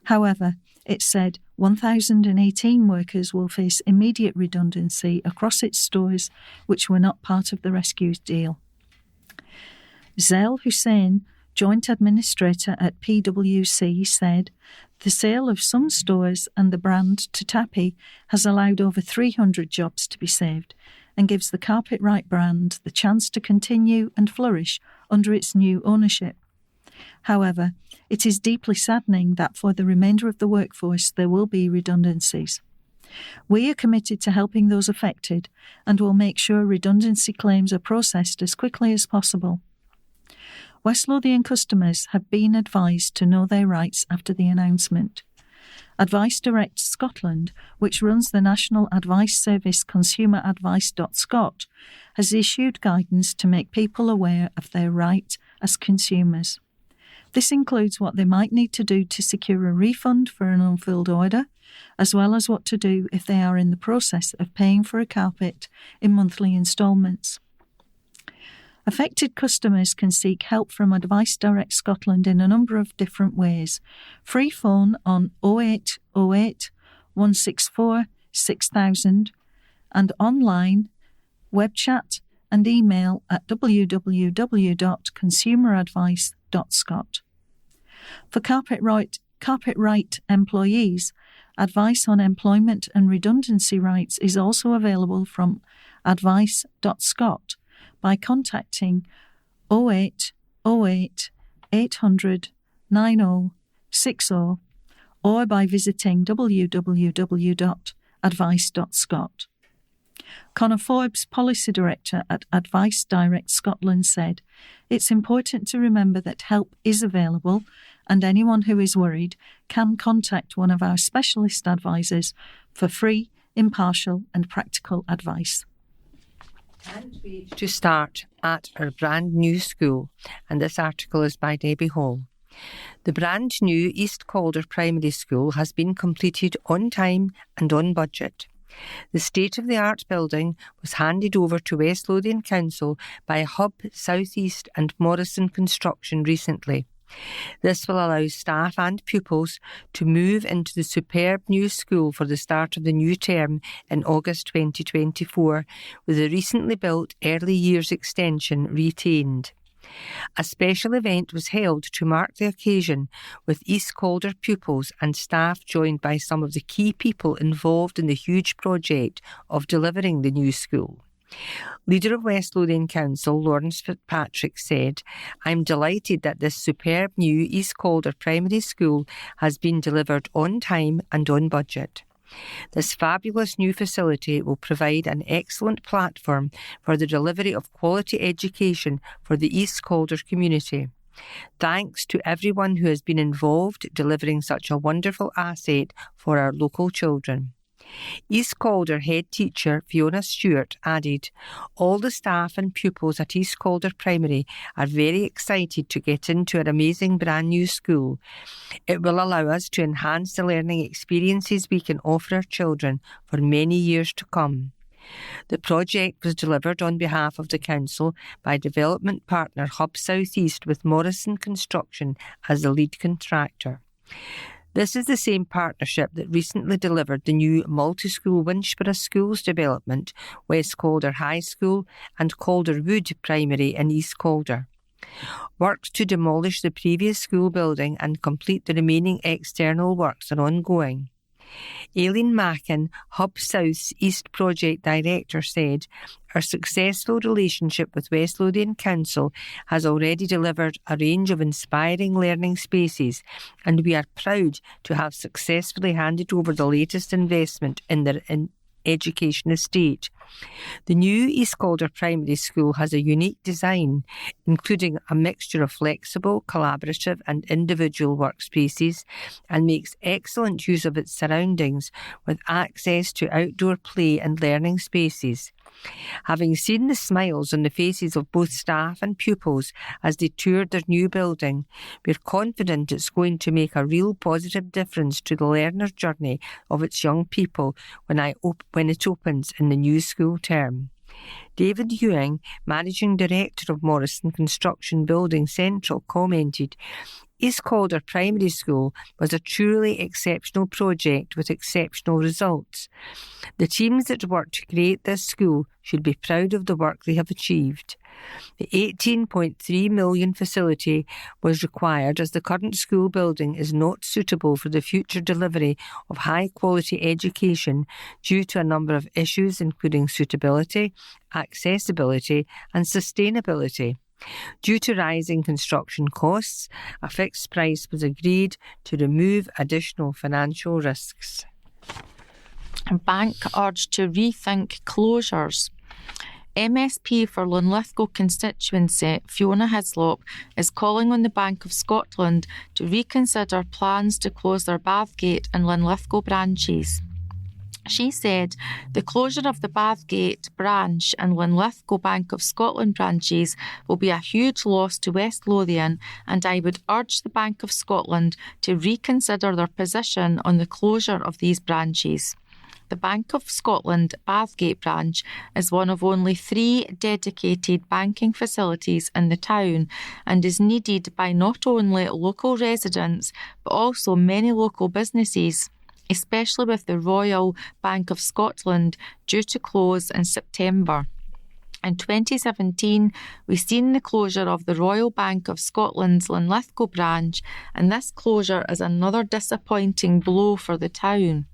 However, it said 1,018 workers will face immediate redundancy across its stores which were not part of the rescue deal. Zail Hussain, joint administrator at PwC, said the sale of some stores and the brand to Tappy has allowed over 300 jobs to be saved and gives the Carpetright brand the chance to continue and flourish under its new ownership. However, it is deeply saddening that for the remainder of the workforce there will be redundancies. We are committed to helping those affected and will make sure redundancy claims are processed as quickly as possible. West Lothian customers have been advised to know their rights after the announcement. Advice Direct Scotland, which runs the national advice service consumeradvice.scot, has issued guidance to make people aware of their right as consumers. This includes what they might need to do to secure a refund for an unfilled order, as well as what to do if they are in the process of paying for a carpet in monthly instalments. Affected customers can seek help from Advice Direct Scotland in a number of different ways. Free phone on 0808 164 6000 and online web chat and email at www.consumeradvice.scot. For Carpetright employees, advice on employment and redundancy rights is also available from advice.scot by contacting 08 08 800 9060 or by visiting www.advice.scot. Conor Forbes, Policy Director at Advice Direct Scotland, said, "It's important to remember that help is available and anyone who is worried can contact one of our specialist advisors for free, impartial and practical advice." Can't wait to start at our brand new school, and this article is by Debbie Hall. The brand new East Calder Primary School has been completed on time and on budget. The state-of-the-art building was handed over to West Lothian Council by Hub South East and Morrison Construction recently. This will allow staff and pupils to move into the superb new school for the start of the new term in August 2024, with the recently built early years extension retained. A special event was held to mark the occasion, with East Calder pupils and staff joined by some of the key people involved in the huge project of delivering the new school. Leader of West Lothian Council, Lawrence Fitzpatrick, said, "I'm delighted that this superb new East Calder Primary School has been delivered on time and on budget. This fabulous new facility will provide an excellent platform for the delivery of quality education for the East Calder community. Thanks to everyone who has been involved delivering such a wonderful asset for our local children." East Calder head teacher Fiona Stewart added, "All the staff and pupils at East Calder Primary are very excited to get into our amazing brand new school. It will allow us to enhance the learning experiences we can offer our children for many years to come." The project was delivered on behalf of the Council by development partner Hub South East, with Morrison Construction as the lead contractor. This is the same partnership that recently delivered the new multi-school Winchborough Schools development, West Calder High School and Calderwood Primary in East Calder. Works to demolish the previous school building and complete the remaining external works are ongoing. Aileen Mackin, Hub South East Project Director, said, "Our successful relationship with West Lothian Council has already delivered a range of inspiring learning spaces, and we are proud to have successfully handed over the latest investment in their education estate. The new East Calder Primary School has a unique design, including a mixture of flexible, collaborative and individual workspaces, and makes excellent use of its surroundings with access to outdoor play and learning spaces. Having seen the smiles on the faces of both staff and pupils as they toured their new building, we're confident it's going to make a real positive difference to the learner journey of its young people when it opens in the new school term." David Ewing, Managing Director of Morrison Construction Building Central, commented, "East Calder Primary School was a truly exceptional project with exceptional results. The teams that worked to create this school should be proud of the work they have achieved. The $18.3 million facility was required as the current school building is not suitable for the future delivery of high-quality education due to a number of issues including suitability, accessibility and sustainability. Due to rising construction costs, a fixed price was agreed to remove additional financial risks." Bank urged to rethink closures. MSP for Linlithgow constituency Fiona Hislop is calling on the Bank of Scotland to reconsider plans to close their Bathgate and Linlithgow branches. She said the closure of the Bathgate branch and Linlithgow Bank of Scotland branches will be a huge loss to West Lothian, and I would urge the Bank of Scotland to reconsider their position on the closure of these branches. The Bank of Scotland Bathgate branch is one of only 3 dedicated banking facilities in the town and is needed by not only local residents but also many local businesses, especially with the Royal Bank of Scotland due to close in September. In 2017, we seen the closure of the Royal Bank of Scotland's Linlithgow branch, and this closure is another disappointing blow for the town.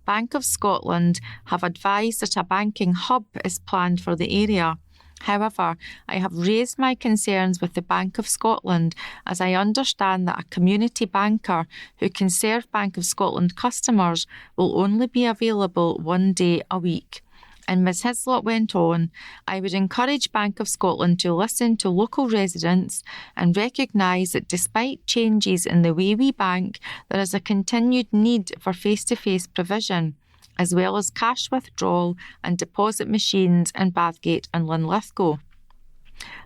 Bank of Scotland have advised that a banking hub is planned for the area. However, I have raised my concerns with the Bank of Scotland, as I understand that a community banker who can serve Bank of Scotland customers will only be available 1 day a week. And Ms Hislop went on, I would encourage Bank of Scotland to listen to local residents and recognise that despite changes in the way we bank, there is a continued need for face-to-face provision, as well as cash withdrawal and deposit machines in Bathgate and Linlithgow.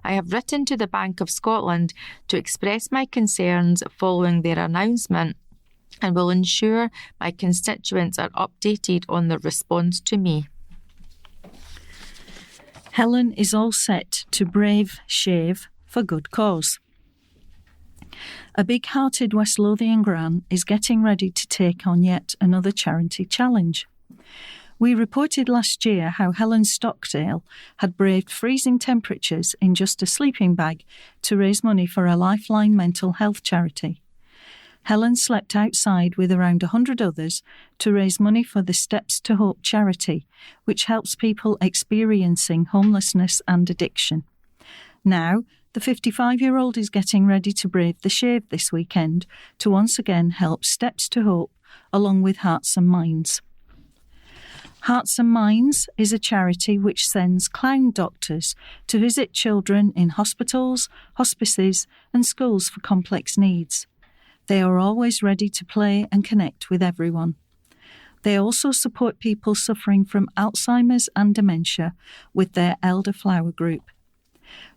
I have written to the Bank of Scotland to express my concerns following their announcement and will ensure my constituents are updated on their response to me. Helen is all set to brave shave for good cause. A big-hearted West Lothian gran is getting ready to take on yet another charity challenge. We reported last year how Helen Stockdale had braved freezing temperatures in just a sleeping bag to raise money for a Lifeline mental health charity. Helen slept outside with around 100 others to raise money for the Steps to Hope charity, which helps people experiencing homelessness and addiction. Now, the 55-year-old is getting ready to brave the shave this weekend to once again help Steps to Hope along with Hearts and Minds. Hearts and Minds is a charity which sends clown doctors to visit children in hospitals, hospices and schools for complex needs. They are always ready to play and connect with everyone. They also support people suffering from Alzheimer's and dementia with their Elderflower group.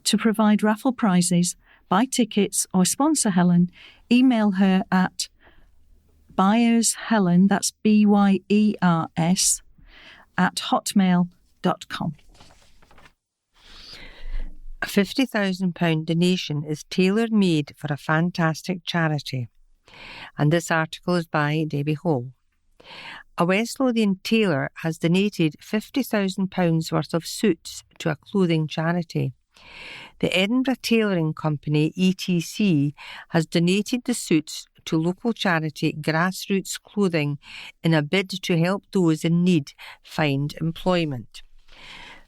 To provide raffle prizes, buy tickets or sponsor Helen, email her at buyershelen, that's BYERS, @hotmail.com. A £50,000 donation is tailor-made for a fantastic charity. And this article is by Debbie Hall. A West Lothian tailor has donated £50,000 worth of suits to a clothing charity. The Edinburgh Tailoring Company, ETC, has donated the suits to local charity Grassroots Clothing in a bid to help those in need find employment.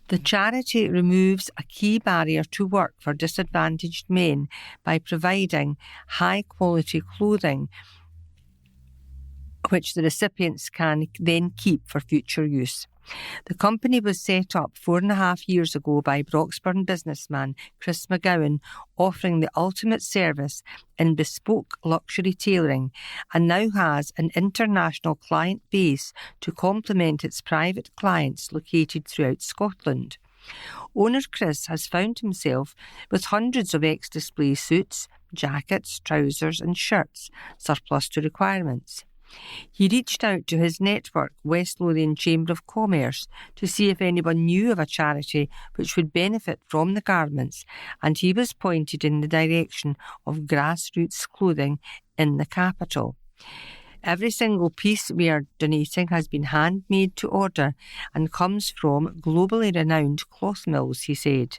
The charity removes a key barrier to work for disadvantaged men by providing high-quality clothing which the recipients can then keep for future use. The company was set up 4.5 years ago by Broxburn businessman Chris McGowan, offering the ultimate service in bespoke luxury tailoring, and now has an international client base to complement its private clients located throughout Scotland. Owner Chris has found himself with hundreds of ex-display suits, jackets, trousers and shirts, surplus to requirements. He reached out to his network, West Lothian Chamber of Commerce, to see if anyone knew of a charity which would benefit from the garments, and he was pointed in the direction of Grassroots Clothing in the capital. Every single piece we are donating has been handmade to order and comes from globally renowned cloth mills, he said.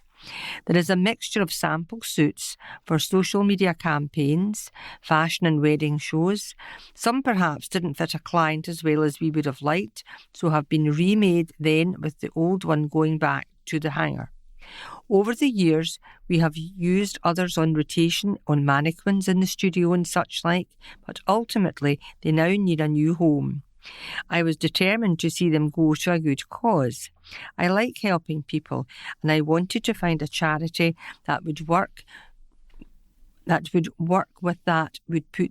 There is a mixture of sample suits for social media campaigns, fashion and wedding shows. Some perhaps didn't fit a client as well as we would have liked, so have been remade then with the old one going back to the hanger. Over the years, we have used others on rotation on mannequins in the studio and such like, but ultimately they now need a new home. I was determined to see them go to a good cause. I like helping people, and I wanted to find a charity that would put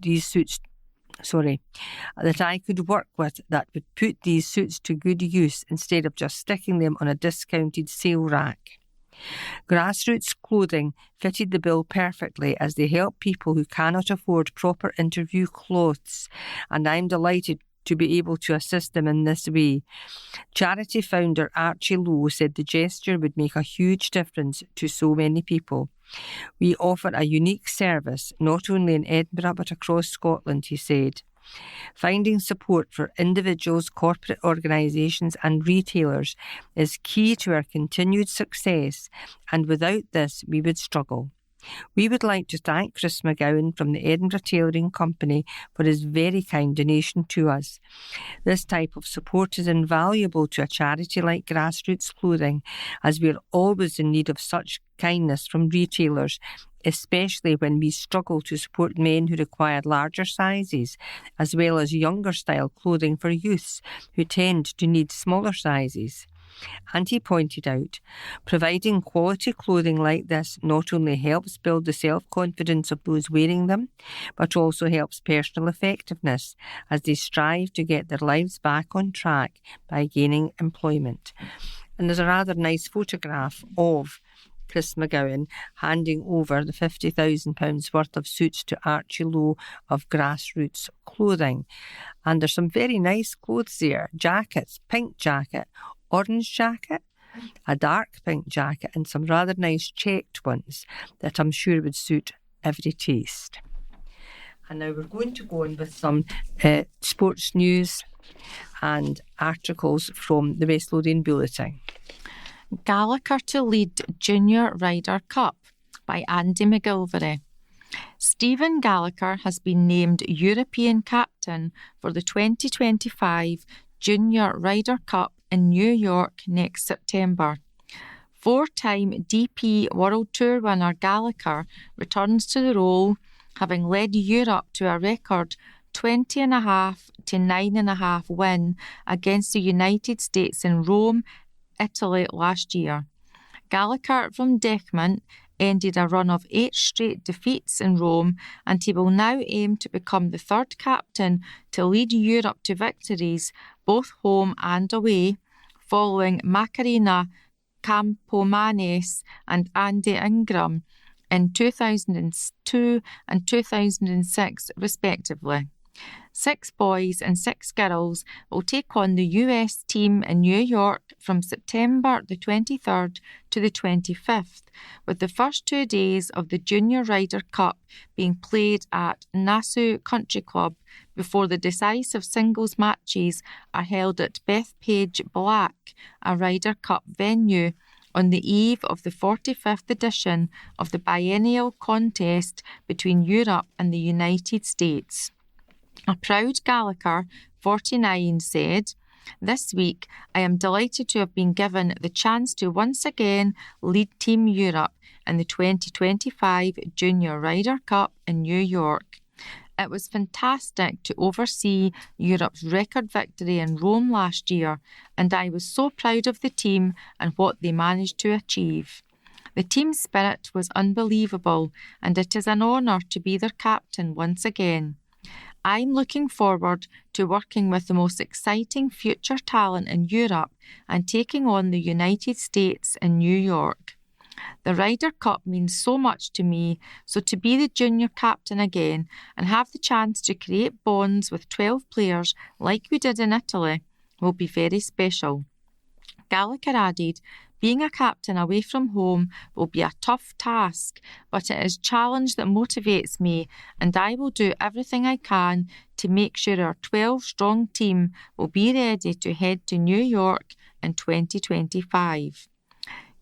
these suits to good use instead of just sticking them on a discounted sale rack. Grassroots Clothing fitted the bill perfectly as they help people who cannot afford proper interview clothes, and I'm delighted to be able to assist them in this way. Charity founder Archie Lowe said the gesture would make a huge difference to so many people. We offer a unique service, not only in Edinburgh but across Scotland, he said. Finding support for individuals, corporate organisations and retailers is key to our continued success, and without this we would struggle. We would like to thank Chris McGowan from the Edinburgh Tailoring Company for his very kind donation to us. This type of support is invaluable to a charity like Grassroots Clothing, as we are always in need of such kindness from retailers, especially when we struggle to support men who require larger sizes, as well as younger style clothing for youths who tend to need smaller sizes. And he pointed out, providing quality clothing like this not only helps build the self-confidence of those wearing them, but also helps personal effectiveness as they strive to get their lives back on track by gaining employment. And there's a rather nice photograph of Chris McGowan handing over the £50,000 worth of suits to Archie Lowe of Grassroots Clothing. And there's some very nice clothes there, jackets, pink jacket, orange jacket, a dark pink jacket and some rather nice checked ones that I'm sure would suit every taste. And now we're going to go on with some sports news and articles from the West Lothian Bulletin. Gallagher to lead Junior Ryder Cup by Andy McGilvray. Stephen Gallagher has been named European captain for the 2025 Junior Ryder Cup in New York next September. Four-time DP World Tour winner Gallagher returns to the role, having led Europe to a record 20.5 to 9.5 win against the United States in Rome, Italy last year. Gallagher from Dechmont ended a run of 8 straight defeats in Rome, and he will now aim to become the third captain to lead Europe to victories, both home and away, following Macarena Campomanes and Andy Ingram in 2002 and 2006 respectively. 6 boys and 6 girls will take on the US team in New York from September the 23rd to the 25th, with the first 2 days of the Junior Ryder Cup being played at Nassau Country Club before the decisive singles matches are held at Bethpage Black, a Ryder Cup venue, on the eve of the 45th edition of the biennial contest between Europe and the United States. A proud Gallagher, 49, said, "This week I am delighted to have been given the chance to once again lead Team Europe in the 2025 Junior Ryder Cup in New York. It was fantastic to oversee Europe's record victory in Rome last year, and I was so proud of the team and what they managed to achieve. The team spirit was unbelievable, and it is an honour to be their captain once again. I'm looking forward to working with the most exciting future talent in Europe and taking on the United States in New York. The Ryder Cup means so much to me, so to be the junior captain again and have the chance to create bonds with 12 players like we did in Italy will be very special." Gallagher added, "Being a captain away from home will be a tough task, but it is a challenge that motivates me, and I will do everything I can to make sure our 12-strong team will be ready to head to New York in 2025.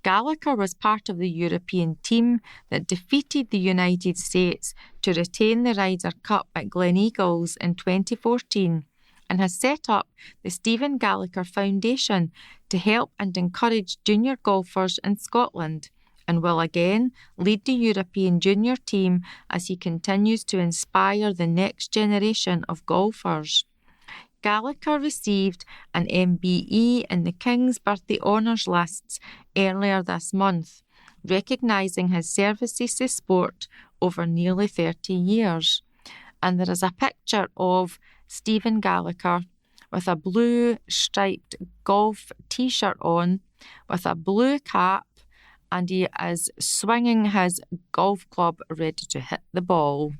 Gallagher was part of the European team that defeated the United States to retain the Ryder Cup at Gleneagles in 2014 and has set up the Stephen Gallagher Foundation to help and encourage junior golfers in Scotland, and will again lead the European junior team as he continues to inspire the next generation of golfers. Gallagher received an MBE in the King's Birthday Honours lists earlier this month, recognising his services to sport over nearly 30 years. And there is a picture of Stephen Gallagher with a blue striped golf t-shirt on, with a blue cap, and he is swinging his golf club ready to hit the ball.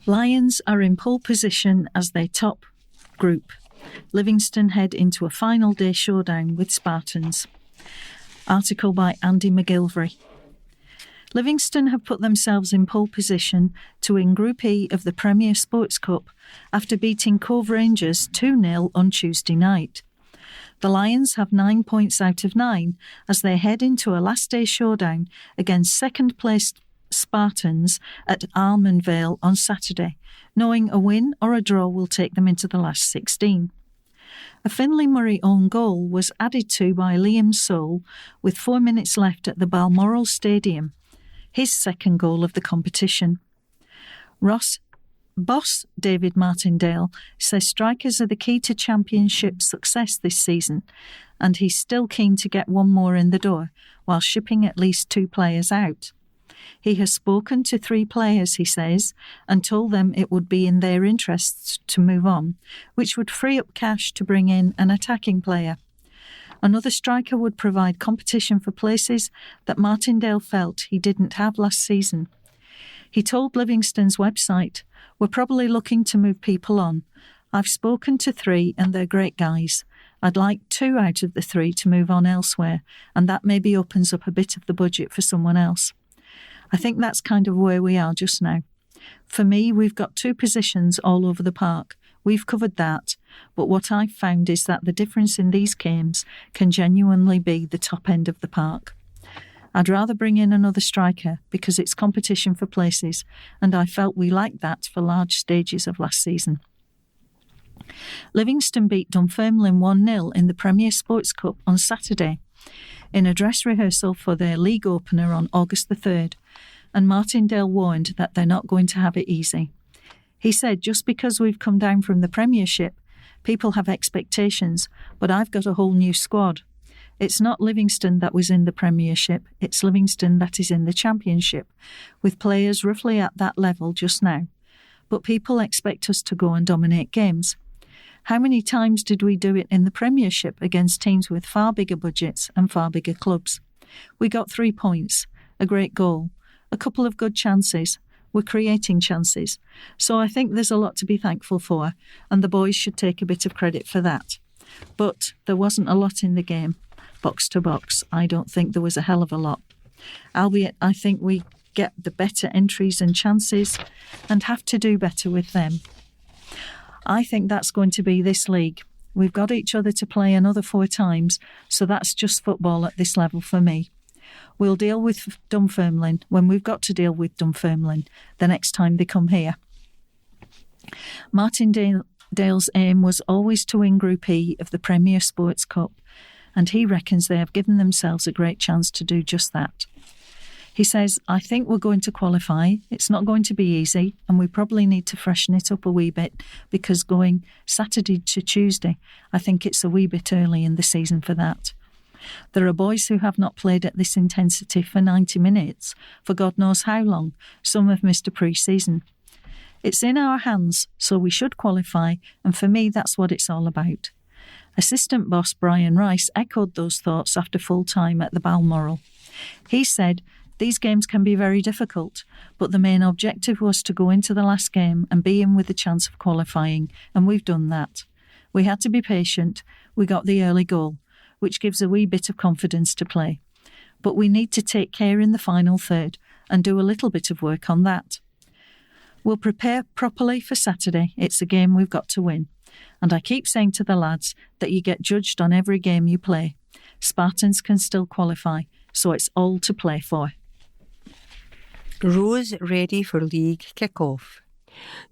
Lions are in pole position as they top group. Livingston head into a final day showdown with Spartans. Article by Andy McGilvray. Livingston have put themselves in pole position to win Group E of the Premier Sports Cup after beating Cove Rangers 2-0 on Tuesday night. The Lions have 9 points out of 9 as they head into a last-day showdown against second-placed Spartans at Almondvale on Saturday, knowing a win or a draw will take them into the last 16. A Finlay Murray own goal was added to by Liam Soule with 4 minutes left at the Balmoral Stadium, his second goal of the competition. Boss David Martindale says strikers are the key to championship success this season, and he's still keen to get one more in the door while shipping at least 2 players out. He has spoken to 3 players, he says, and told them it would be in their interests to move on, which would free up cash to bring in an attacking player. Another striker would provide competition for places that Martindale felt he didn't have last season. He told Livingston's website, "We're probably looking to move people on. I've spoken to 3 and they're great guys. I'd like 2 out of the 3 to move on elsewhere, and that maybe opens up a bit of the budget for someone else." I think that's kind of where we are just now. For me, we've got 2 positions all over the park. We've covered that, but what I've found is that the difference in these games can genuinely be the top end of the park. I'd rather bring in another striker because it's competition for places, and I felt we liked that for large stages of last season. Livingston beat Dunfermline 1-0 in the Premier Sports Cup on Saturday in a dress rehearsal for their league opener on August the 3rd, and Martindale warned that they're not going to have it easy. He said, "Just because we've come down from the Premiership, people have expectations, but I've got a whole new squad. It's not Livingston that was in the Premiership, it's Livingston that is in the Championship, with players roughly at that level just now. But people expect us to go and dominate games. How many times did we do it in the Premiership against teams with far bigger budgets and far bigger clubs? We got 3 points, a great goal, a couple of good chances. We're creating chances. So I think there's a lot to be thankful for, and the boys should take a bit of credit for that. But there wasn't a lot in the game. Box to box, I don't think there was a hell of a lot. Albeit, I think we get the better entries and chances and have to do better with them. I think that's going to be this league. We've got each other to play another 4 times, so that's just football at this level for me. We'll deal with Dunfermline when we've got to deal with Dunfermline the next time they come here." Martindale's aim was always to win Group E of the Premier Sports Cup, and he reckons they have given themselves a great chance to do just that. He says, "I think we're going to qualify. It's not going to be easy, and we probably need to freshen it up a wee bit because going Saturday to Tuesday, I think it's a wee bit early in the season for that. There are boys who have not played at this intensity for 90 minutes for God knows how long. Some have missed a pre-season. It's in our hands, so we should qualify, and for me that's what it's all about." Assistant boss Brian Rice echoed those thoughts after full time at the Balmoral. He said, "These games can be very difficult, but the main objective was to go into the last game and be in with the chance of qualifying, and we've done that. We had to be patient. We got the early goal, which gives a wee bit of confidence to play. But we need to take care in the final third and do a little bit of work on that. We'll prepare properly for Saturday. It's a game we've got to win. And I keep saying to the lads that you get judged on every game you play. Spartans can still qualify, so it's all to play for." Rose ready for league kick-off.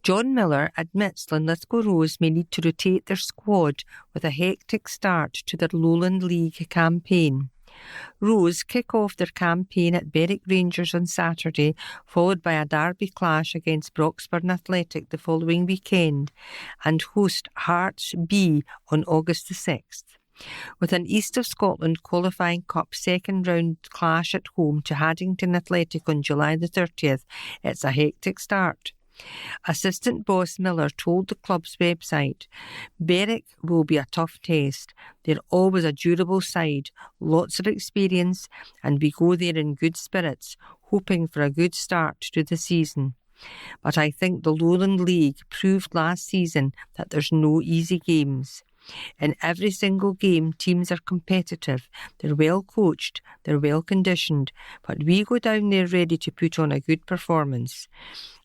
John Miller admits Linlithgow Rose may need to rotate their squad with a hectic start to their Lowland League campaign. Rose kick off their campaign at Berwick Rangers on Saturday, followed by a derby clash against Broxburn Athletic the following weekend, and host Hearts B on August the 6th. With an East of Scotland qualifying cup second round clash at home to Haddington Athletic on July the 30th, it's a hectic start. Assistant boss Miller told the club's website, "Berwick will be a tough test. They're always a durable side, lots of experience, and we go there in good spirits, hoping for a good start to the season. But I think the Lowland League proved last season that there's no easy games. In every single game, teams are competitive, they're well coached, they're well conditioned, but we go down there ready to put on a good performance.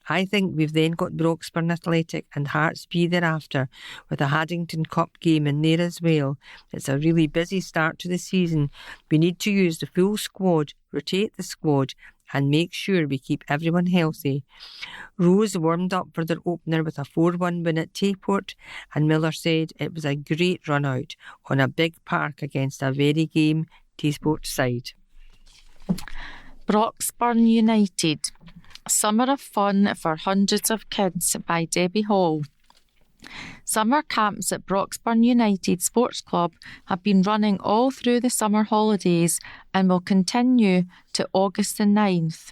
I think we've then got Broxburn Athletic and Hearts B thereafter, with a Haddington Cup game in there as well. It's a really busy start to the season. We need to use the full squad, rotate the squad, and make sure we keep everyone healthy. Rose warmed up for their opener with a 4-1 win at Tayport, and Miller said it was a great run out on a big park against a very game Tayport side. Broxburn United. Summer of Fun for Hundreds of Kids by Debbie Hall. Summer camps at Broxburn United Sports Club have been running all through the summer holidays and will continue to August the 9th.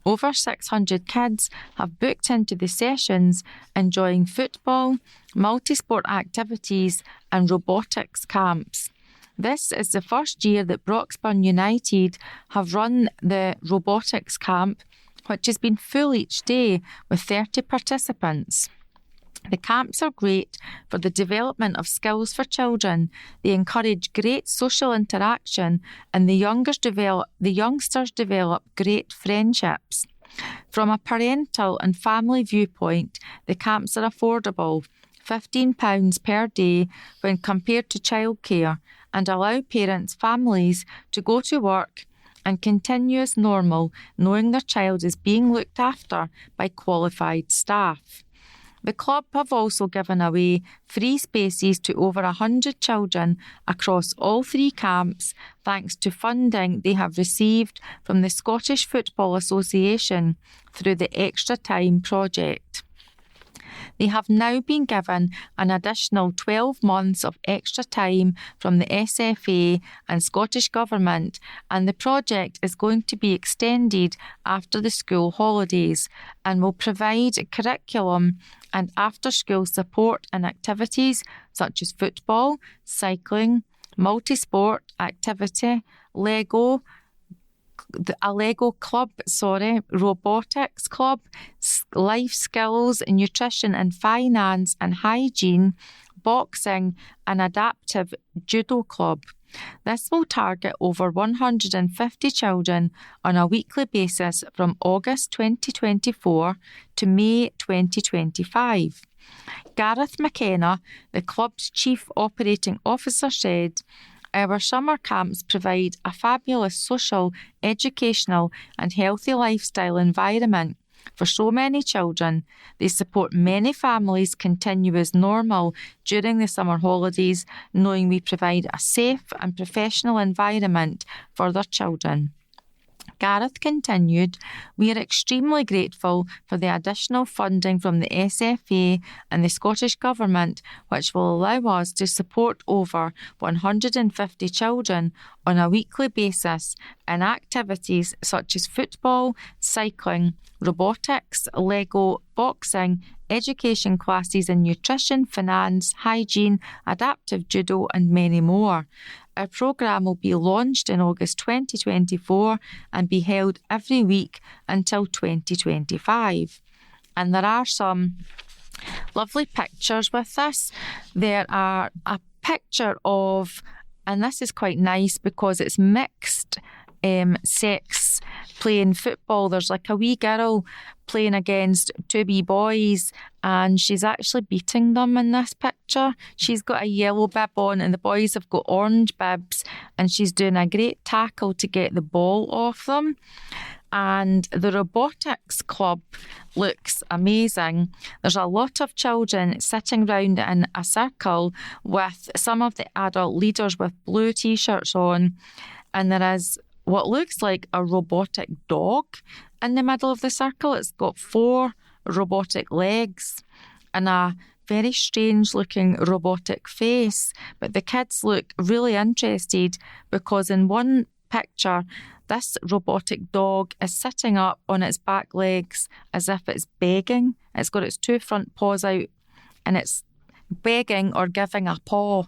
Over 600 kids have booked into the sessions, enjoying football, multi-sport activities and robotics camps. This is the first year that Broxburn United have run the robotics camp, which has been full each day with 30 participants. The camps are great for the development of skills for children. They encourage great social interaction, and the youngsters develop great friendships. From a parental and family viewpoint, the camps are affordable, £15 per day when compared to childcare, and allow parents' families to go to work and continue as normal, knowing their child is being looked after by qualified staff. The club have also given away free spaces to over 100 children across all 3 camps, thanks to funding they have received from the Scottish Football Association through the Extra Time project. They have now been given an additional 12 months of extra time from the SFA and Scottish Government, and the project is going to be extended after the school holidays and will provide curriculum and after-school support and activities such as football, cycling, multi-sport activity, a Lego club, robotics club, life skills, nutrition and finance and hygiene, boxing and adaptive judo club. This will target over 150 children on a weekly basis from August 2024 to May 2025. Gareth McKenna, the club's Chief Operating Officer, said, "Our summer camps provide a fabulous social, educational and healthy lifestyle environment for so many children. They support many families continue as normal during the summer holidays, knowing we provide a safe and professional environment for their children." Gareth continued, "We are extremely grateful for the additional funding from the SFA and the Scottish Government, which will allow us to support over 150 children on a weekly basis in activities such as football, cycling, robotics, Lego, boxing, education classes in nutrition, finance, hygiene, adaptive judo and many more. Our programme will be launched in August 2024 and be held every week until 2025. And there are some lovely pictures with this. There are a picture of, and this is quite nice because it's mixed sex playing football. There's like a wee girl playing against 2 wee boys, and she's actually beating them in this picture. She's got a yellow bib on and the boys have got orange bibs, and she's doing a great tackle to get the ball off them. And the robotics club looks amazing. There's a lot of children sitting round in a circle with some of the adult leaders with blue t-shirts on, and there is what looks like a robotic dog in the middle of the circle. It's got 4 robotic legs and a very strange looking robotic face, but the kids look really interested because in one picture this robotic dog is sitting up on its back legs as if it's begging. It's got its 2 front paws out and it's begging or giving a paw.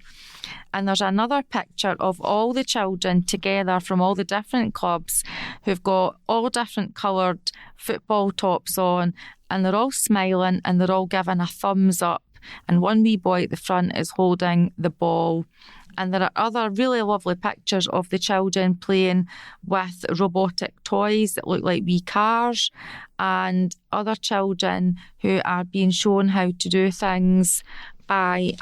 And there's another picture of all the children together from all the different clubs who've got all different coloured football tops on, and they're all smiling and they're all giving a thumbs up. and one wee boy at the front is holding the ball. And there are other really lovely pictures of the children playing with robotic toys that look like wee cars, and other children who are being shown how to do things by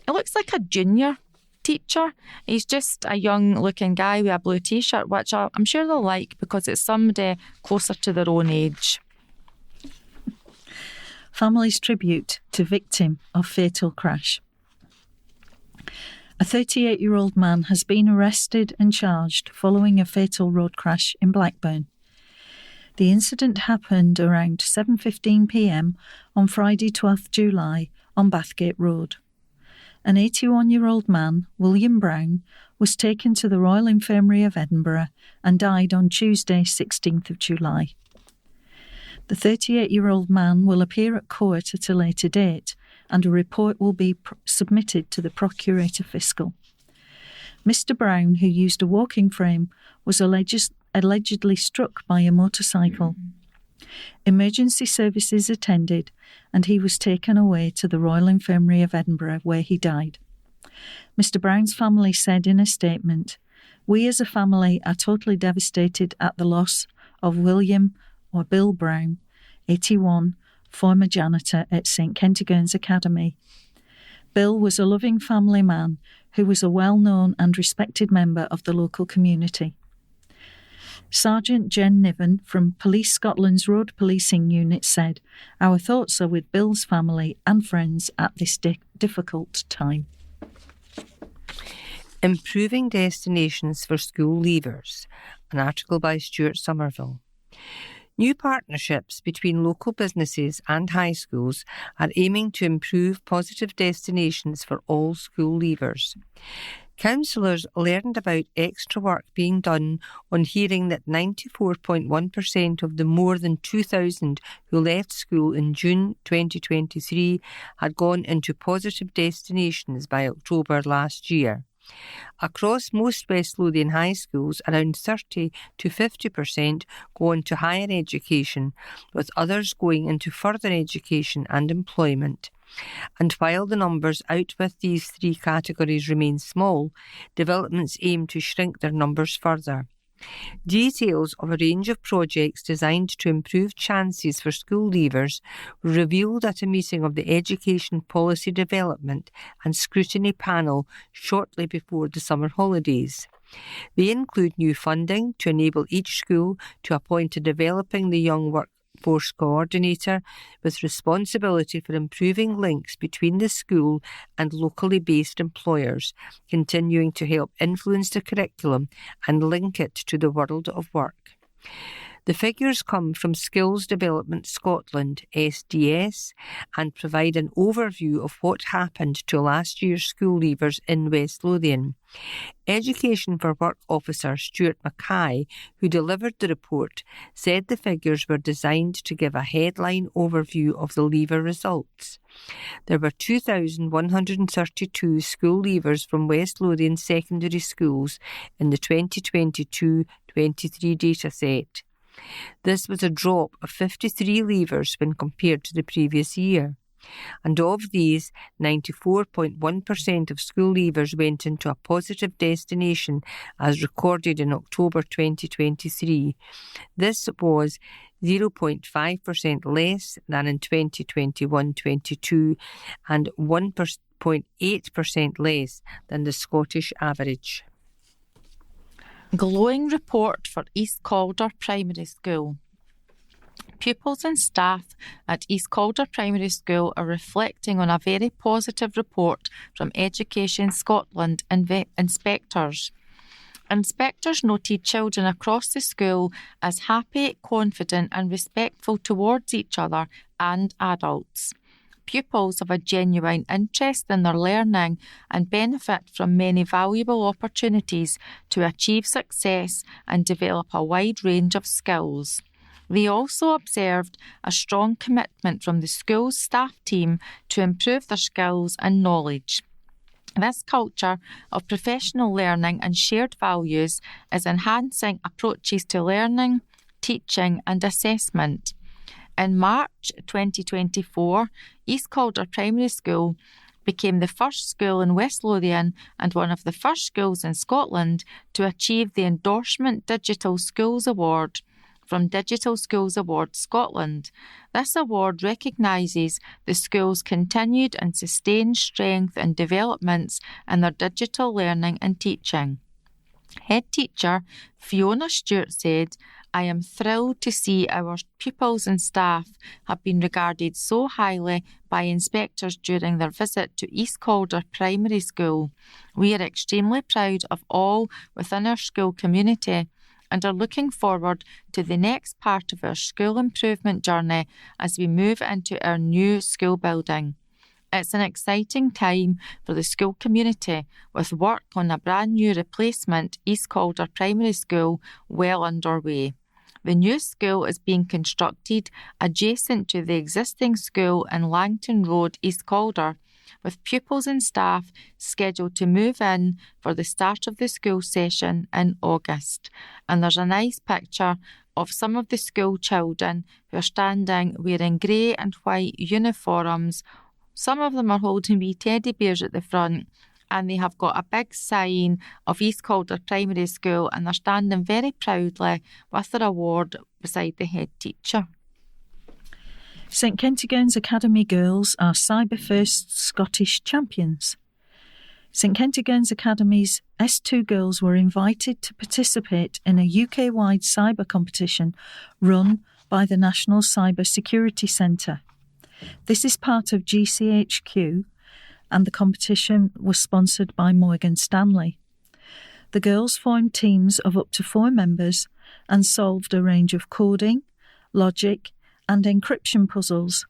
it looks like a junior teacher. He's just a young looking guy with a blue t-shirt, which I'm sure they'll like because it's somebody closer to their own age. Family's tribute to victim of fatal crash. A 38-year-old man has been arrested and charged following a fatal road crash in Blackburn. The incident happened around 7:15 p.m. on Friday 12th July on Bathgate Road. An 81-year-old man, William Brown, was taken to the Royal Infirmary of Edinburgh and died on Tuesday 16th of July. The 38-year-old man will appear at court at a later date, and a report will be submitted to the Procurator Fiscal. Mr. Brown, who used a walking frame, was allegedly struck by a motorcycle. Emergency services attended, and he was taken away to the Royal Infirmary of Edinburgh, where he died. Mr. Brown's family said in a statement, "We as a family are totally devastated at the loss of William, or Bill Brown, 81, former janitor at St Kentigern's Academy. Bill was a loving family man who was a well-known and respected member of the local community." Sergeant Jen Niven from Police Scotland's Road Policing Unit said, "Our thoughts are with Bill's family and friends at this difficult time." Improving Destinations for School Leavers, an article by Stuart Somerville. New partnerships between local businesses and high schools are aiming to improve positive destinations for all school leavers. Councillors learned about extra work being done on hearing that 94.1% of the more than 2,000 who left school in June 2023 had gone into positive destinations by October last year. Across most West Lothian high schools, around 30 to 50% go on to higher education, with others going into further education and employment. And while the numbers out with these three categories remain small, developments aim to shrink their numbers further. Details of a range of projects designed to improve chances for school leavers were revealed at a meeting of the Education Policy Development and Scrutiny Panel shortly before the summer holidays. They include new funding to enable each school to appoint a Developing the Young Workforce Coordinator with responsibility for improving links between the school and locally based employers, continuing to help influence the curriculum and link it to the world of work. The figures come from Skills Development Scotland, SDS, and provide an overview of what happened to last year's school leavers in West Lothian. Education for Work Officer Stuart Mackay, who delivered the report, said the figures were designed to give a headline overview of the leaver results. There were 2,132 school leavers from West Lothian secondary schools in the 2022-23 dataset. This was a drop of 53 leavers when compared to the previous year. And of these, 94.1% of school leavers went into a positive destination as recorded in October 2023. This was 0.5% less than in 2021-22 and 1.8% less than the Scottish average. Glowing report for East Calder Primary School. Pupils and staff at East Calder Primary School are reflecting on a very positive report from Education Scotland inspectors. Inspectors noted children across the school as happy, confident and respectful towards each other and adults. Pupils have a genuine interest in their learning and benefit from many valuable opportunities to achieve success and develop a wide range of skills. They also observed a strong commitment from the school's staff team to improve their skills and knowledge. This culture of professional learning and shared values is enhancing approaches to learning, teaching and assessment. In March 2024, East Calder Primary School became the first school in West Lothian and one of the first schools in Scotland to achieve the Endorsement Digital Schools Award from Digital Schools Award Scotland. This award recognises the school's continued and sustained strength and developments in their digital learning and teaching. Head teacher Fiona Stewart said, "I am thrilled to see our pupils and staff have been regarded so highly by inspectors during their visit to East Calder Primary School. We are extremely proud of all within our school community and are looking forward to the next part of our school improvement journey as we move into our new school building. It's an exciting time for the school community with work on a brand new replacement East Calder Primary School well underway. The new school is being constructed adjacent to the existing school in Langton Road, East Calder, with pupils and staff scheduled to move in for the start of the school session in August. And there's a nice picture of some of the school children who are standing wearing grey and white uniforms. Some of them are holding wee teddy bears at the front, and they have got a big sign of East Calder Primary School, and they're standing very proudly with their award beside the head teacher. St Kentigern's Academy girls are Cyber First Scottish champions. St Kentigern's Academy's S2 girls were invited to participate in a UK-wide cyber competition run by the National Cyber Security Centre. This is part of GCHQ, and the competition was sponsored by Morgan Stanley. The girls formed teams of up to 4 members and solved a range of coding, logic, and encryption puzzles,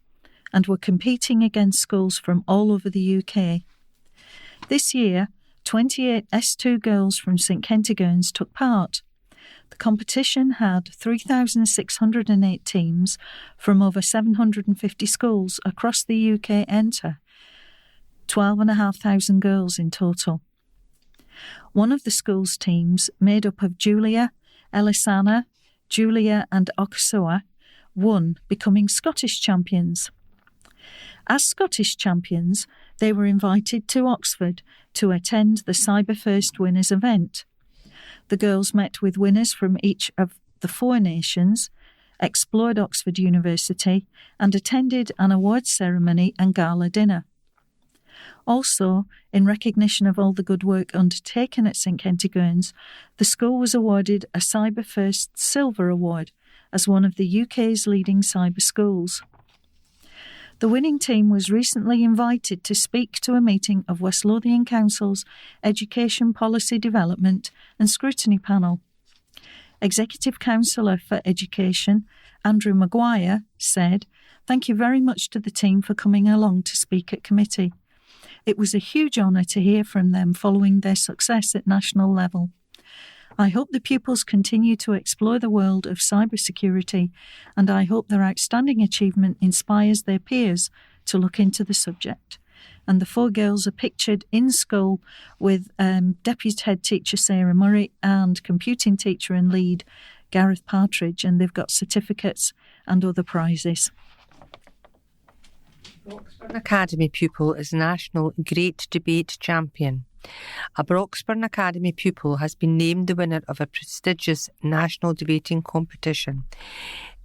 and were competing against schools from all over the UK. This year, 28 S2 girls from St Kentigern's took part. The competition had 3,608 teams from over 750 schools across the UK enter, 12,500 girls in total. One of the school's teams, made up of Julia, Elisana, Julia and Oksawa, won, becoming Scottish champions. As Scottish champions, they were invited to Oxford to attend the Cyber First Winners event. The girls met with winners from each of the 4 nations, explored Oxford University, and attended an awards ceremony and gala dinner. Also, in recognition of all the good work undertaken at St Kentigern's, the school was awarded a Cyber First Silver Award as one of the UK's leading cyber schools. The winning team was recently invited to speak to a meeting of West Lothian Council's Education Policy Development and Scrutiny Panel. Executive Councillor for Education, Andrew Maguire, said, "Thank you very much to the team for coming along to speak at committee. It was a huge honour to hear from them following their success at national level. I hope the pupils continue to explore the world of cybersecurity, and I hope their outstanding achievement inspires their peers to look into the subject." And the 4 girls are pictured in school with Deputy Head Teacher Sarah Murray and Computing Teacher and Lead Gareth Partridge, and they've got certificates and other prizes. Broxburn Academy pupil is National Great Debate Champion. A Broxburn Academy pupil has been named the winner of a prestigious national debating competition.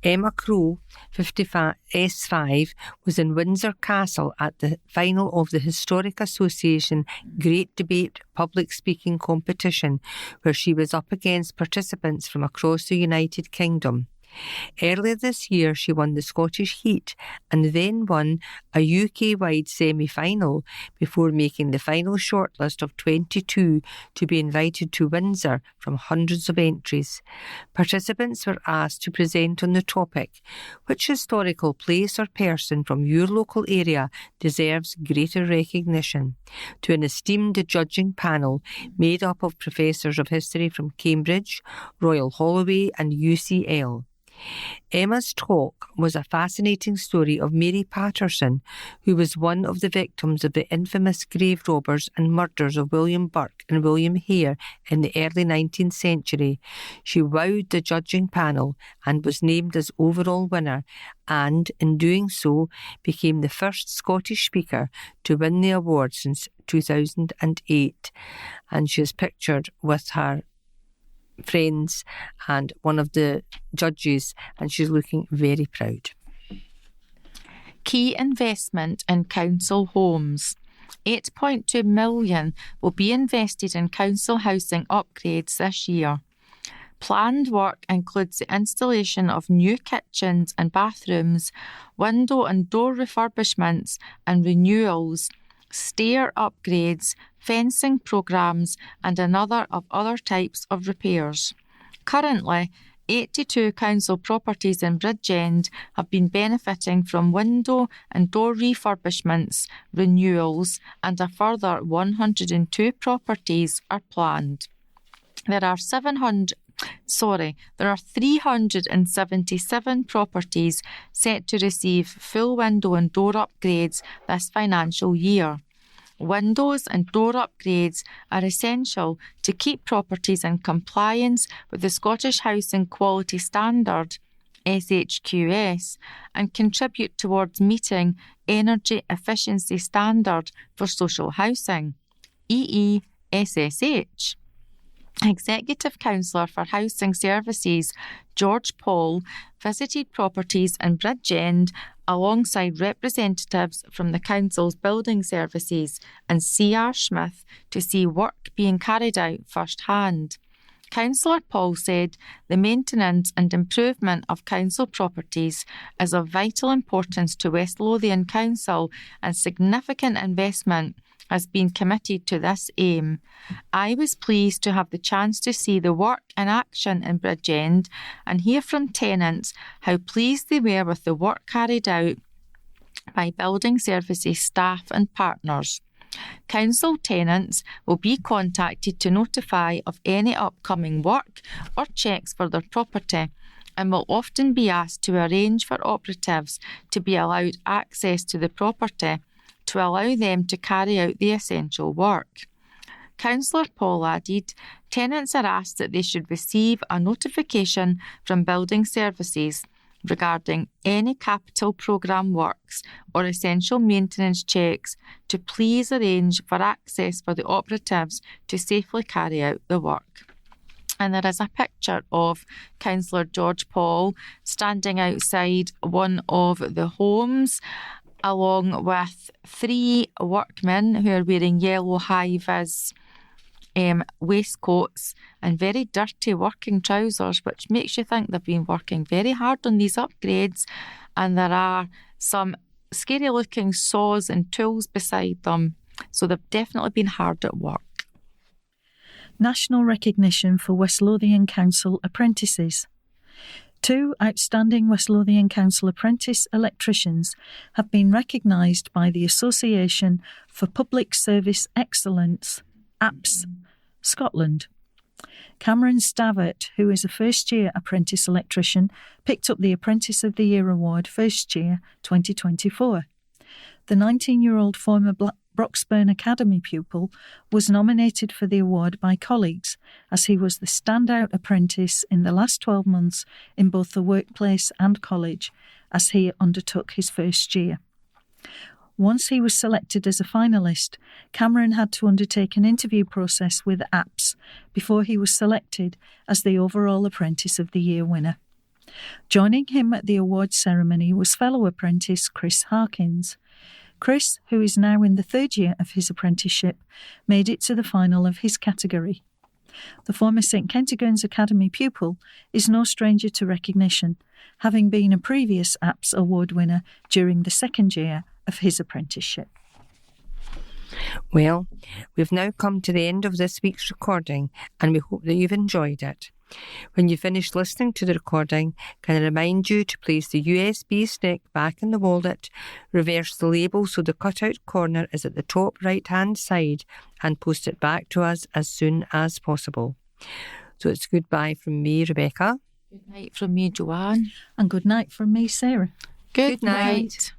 Emma Crowe, 55 S5, was in Windsor Castle at the final of the Historic Association Great Debate Public Speaking Competition, where she was up against participants from across the United Kingdom. Earlier this year, she won the Scottish Heat and then won a UK-wide semi-final before making the final shortlist of 22 to be invited to Windsor from hundreds of entries. Participants were asked to present on the topic, which historical place or person from your local area deserves greater recognition, to an esteemed judging panel made up of professors of history from Cambridge, Royal Holloway and UCL. Emma's talk was a fascinating story of Mary Patterson, who was one of the victims of the infamous grave robbers and murders of William Burke and William Hare in the early 19th century. She wowed the judging panel and was named as overall winner, and in doing so became the first Scottish speaker to win the award since 2008. And she is pictured with her friends and one of the judges, and she's looking very proud. Key investment in council homes. 8.2 million will be invested in council housing upgrades this year. Planned work includes the installation of new kitchens and bathrooms, window and door refurbishments and renewals, stair upgrades, fencing programmes and another of other types of repairs. Currently, 82 council properties in Bridgend have been benefiting from window and door refurbishments, renewals, and a further 102 properties are planned. There are 377 properties set to receive full window and door upgrades this financial year. Windows and door upgrades are essential to keep properties in compliance with the Scottish Housing Quality Standard, SHQS, and contribute towards meeting Energy Efficiency Standard for Social Housing, EESSH. Executive Councillor for Housing Services George Paul visited properties in Bridgend alongside representatives from the Council's Building Services and C.R. Smith to see work being carried out firsthand. Councillor Paul said the maintenance and improvement of council properties is of vital importance to West Lothian Council, and significant investment has been committed to this aim. I was pleased to have the chance to see the work in action in Bridgend and hear from tenants how pleased they were with the work carried out by building services staff and partners. Council tenants will be contacted to notify of any upcoming work or checks for their property, and will often be asked to arrange for operatives to be allowed access to the property to allow them to carry out the essential work. Councillor Paul added, tenants are asked that they should receive a notification from Building Services regarding any capital programme works or essential maintenance checks to please arrange for access for the operatives to safely carry out the work. And there is a picture of Councillor George Paul standing outside one of the homes, along with 3 workmen who are wearing yellow high-vis waistcoats and very dirty working trousers, which makes you think they've been working very hard on these upgrades. And there are some scary-looking saws and tools beside them, so they've definitely been hard at work. National recognition for West Lothian Council apprentices. 2 outstanding West Lothian Council apprentice electricians have been recognised by the Association for Public Service Excellence, APS, Scotland. Cameron Stavert, who is a first-year apprentice electrician, picked up the Apprentice of the Year award first year 2024. The 19-year-old former Broxburn Academy pupil was nominated for the award by colleagues, as he was the standout apprentice in the last 12 months in both the workplace and college, as he undertook his first year. Once he was selected as a finalist, Cameron had to undertake an interview process with APS before he was selected as the overall Apprentice of the Year winner. Joining him at the awards ceremony was fellow apprentice Chris Harkins. Chris, who is now in the 3rd year of his apprenticeship, made it to the final of his category. The former St Kentigern's Academy pupil is no stranger to recognition, having been a previous APS award winner during the 2nd year of his apprenticeship. Well, we've now come to the end of this week's recording, and we hope that you've enjoyed it. When you finish listening to the recording, can I remind you to place the USB stick back in the wallet, reverse the label so the cutout corner is at the top right-hand side, and post it back to us as soon as possible. So it's goodbye from me, Rebecca. Good night from me, Joanne. And good night from me, Sarah. Good night.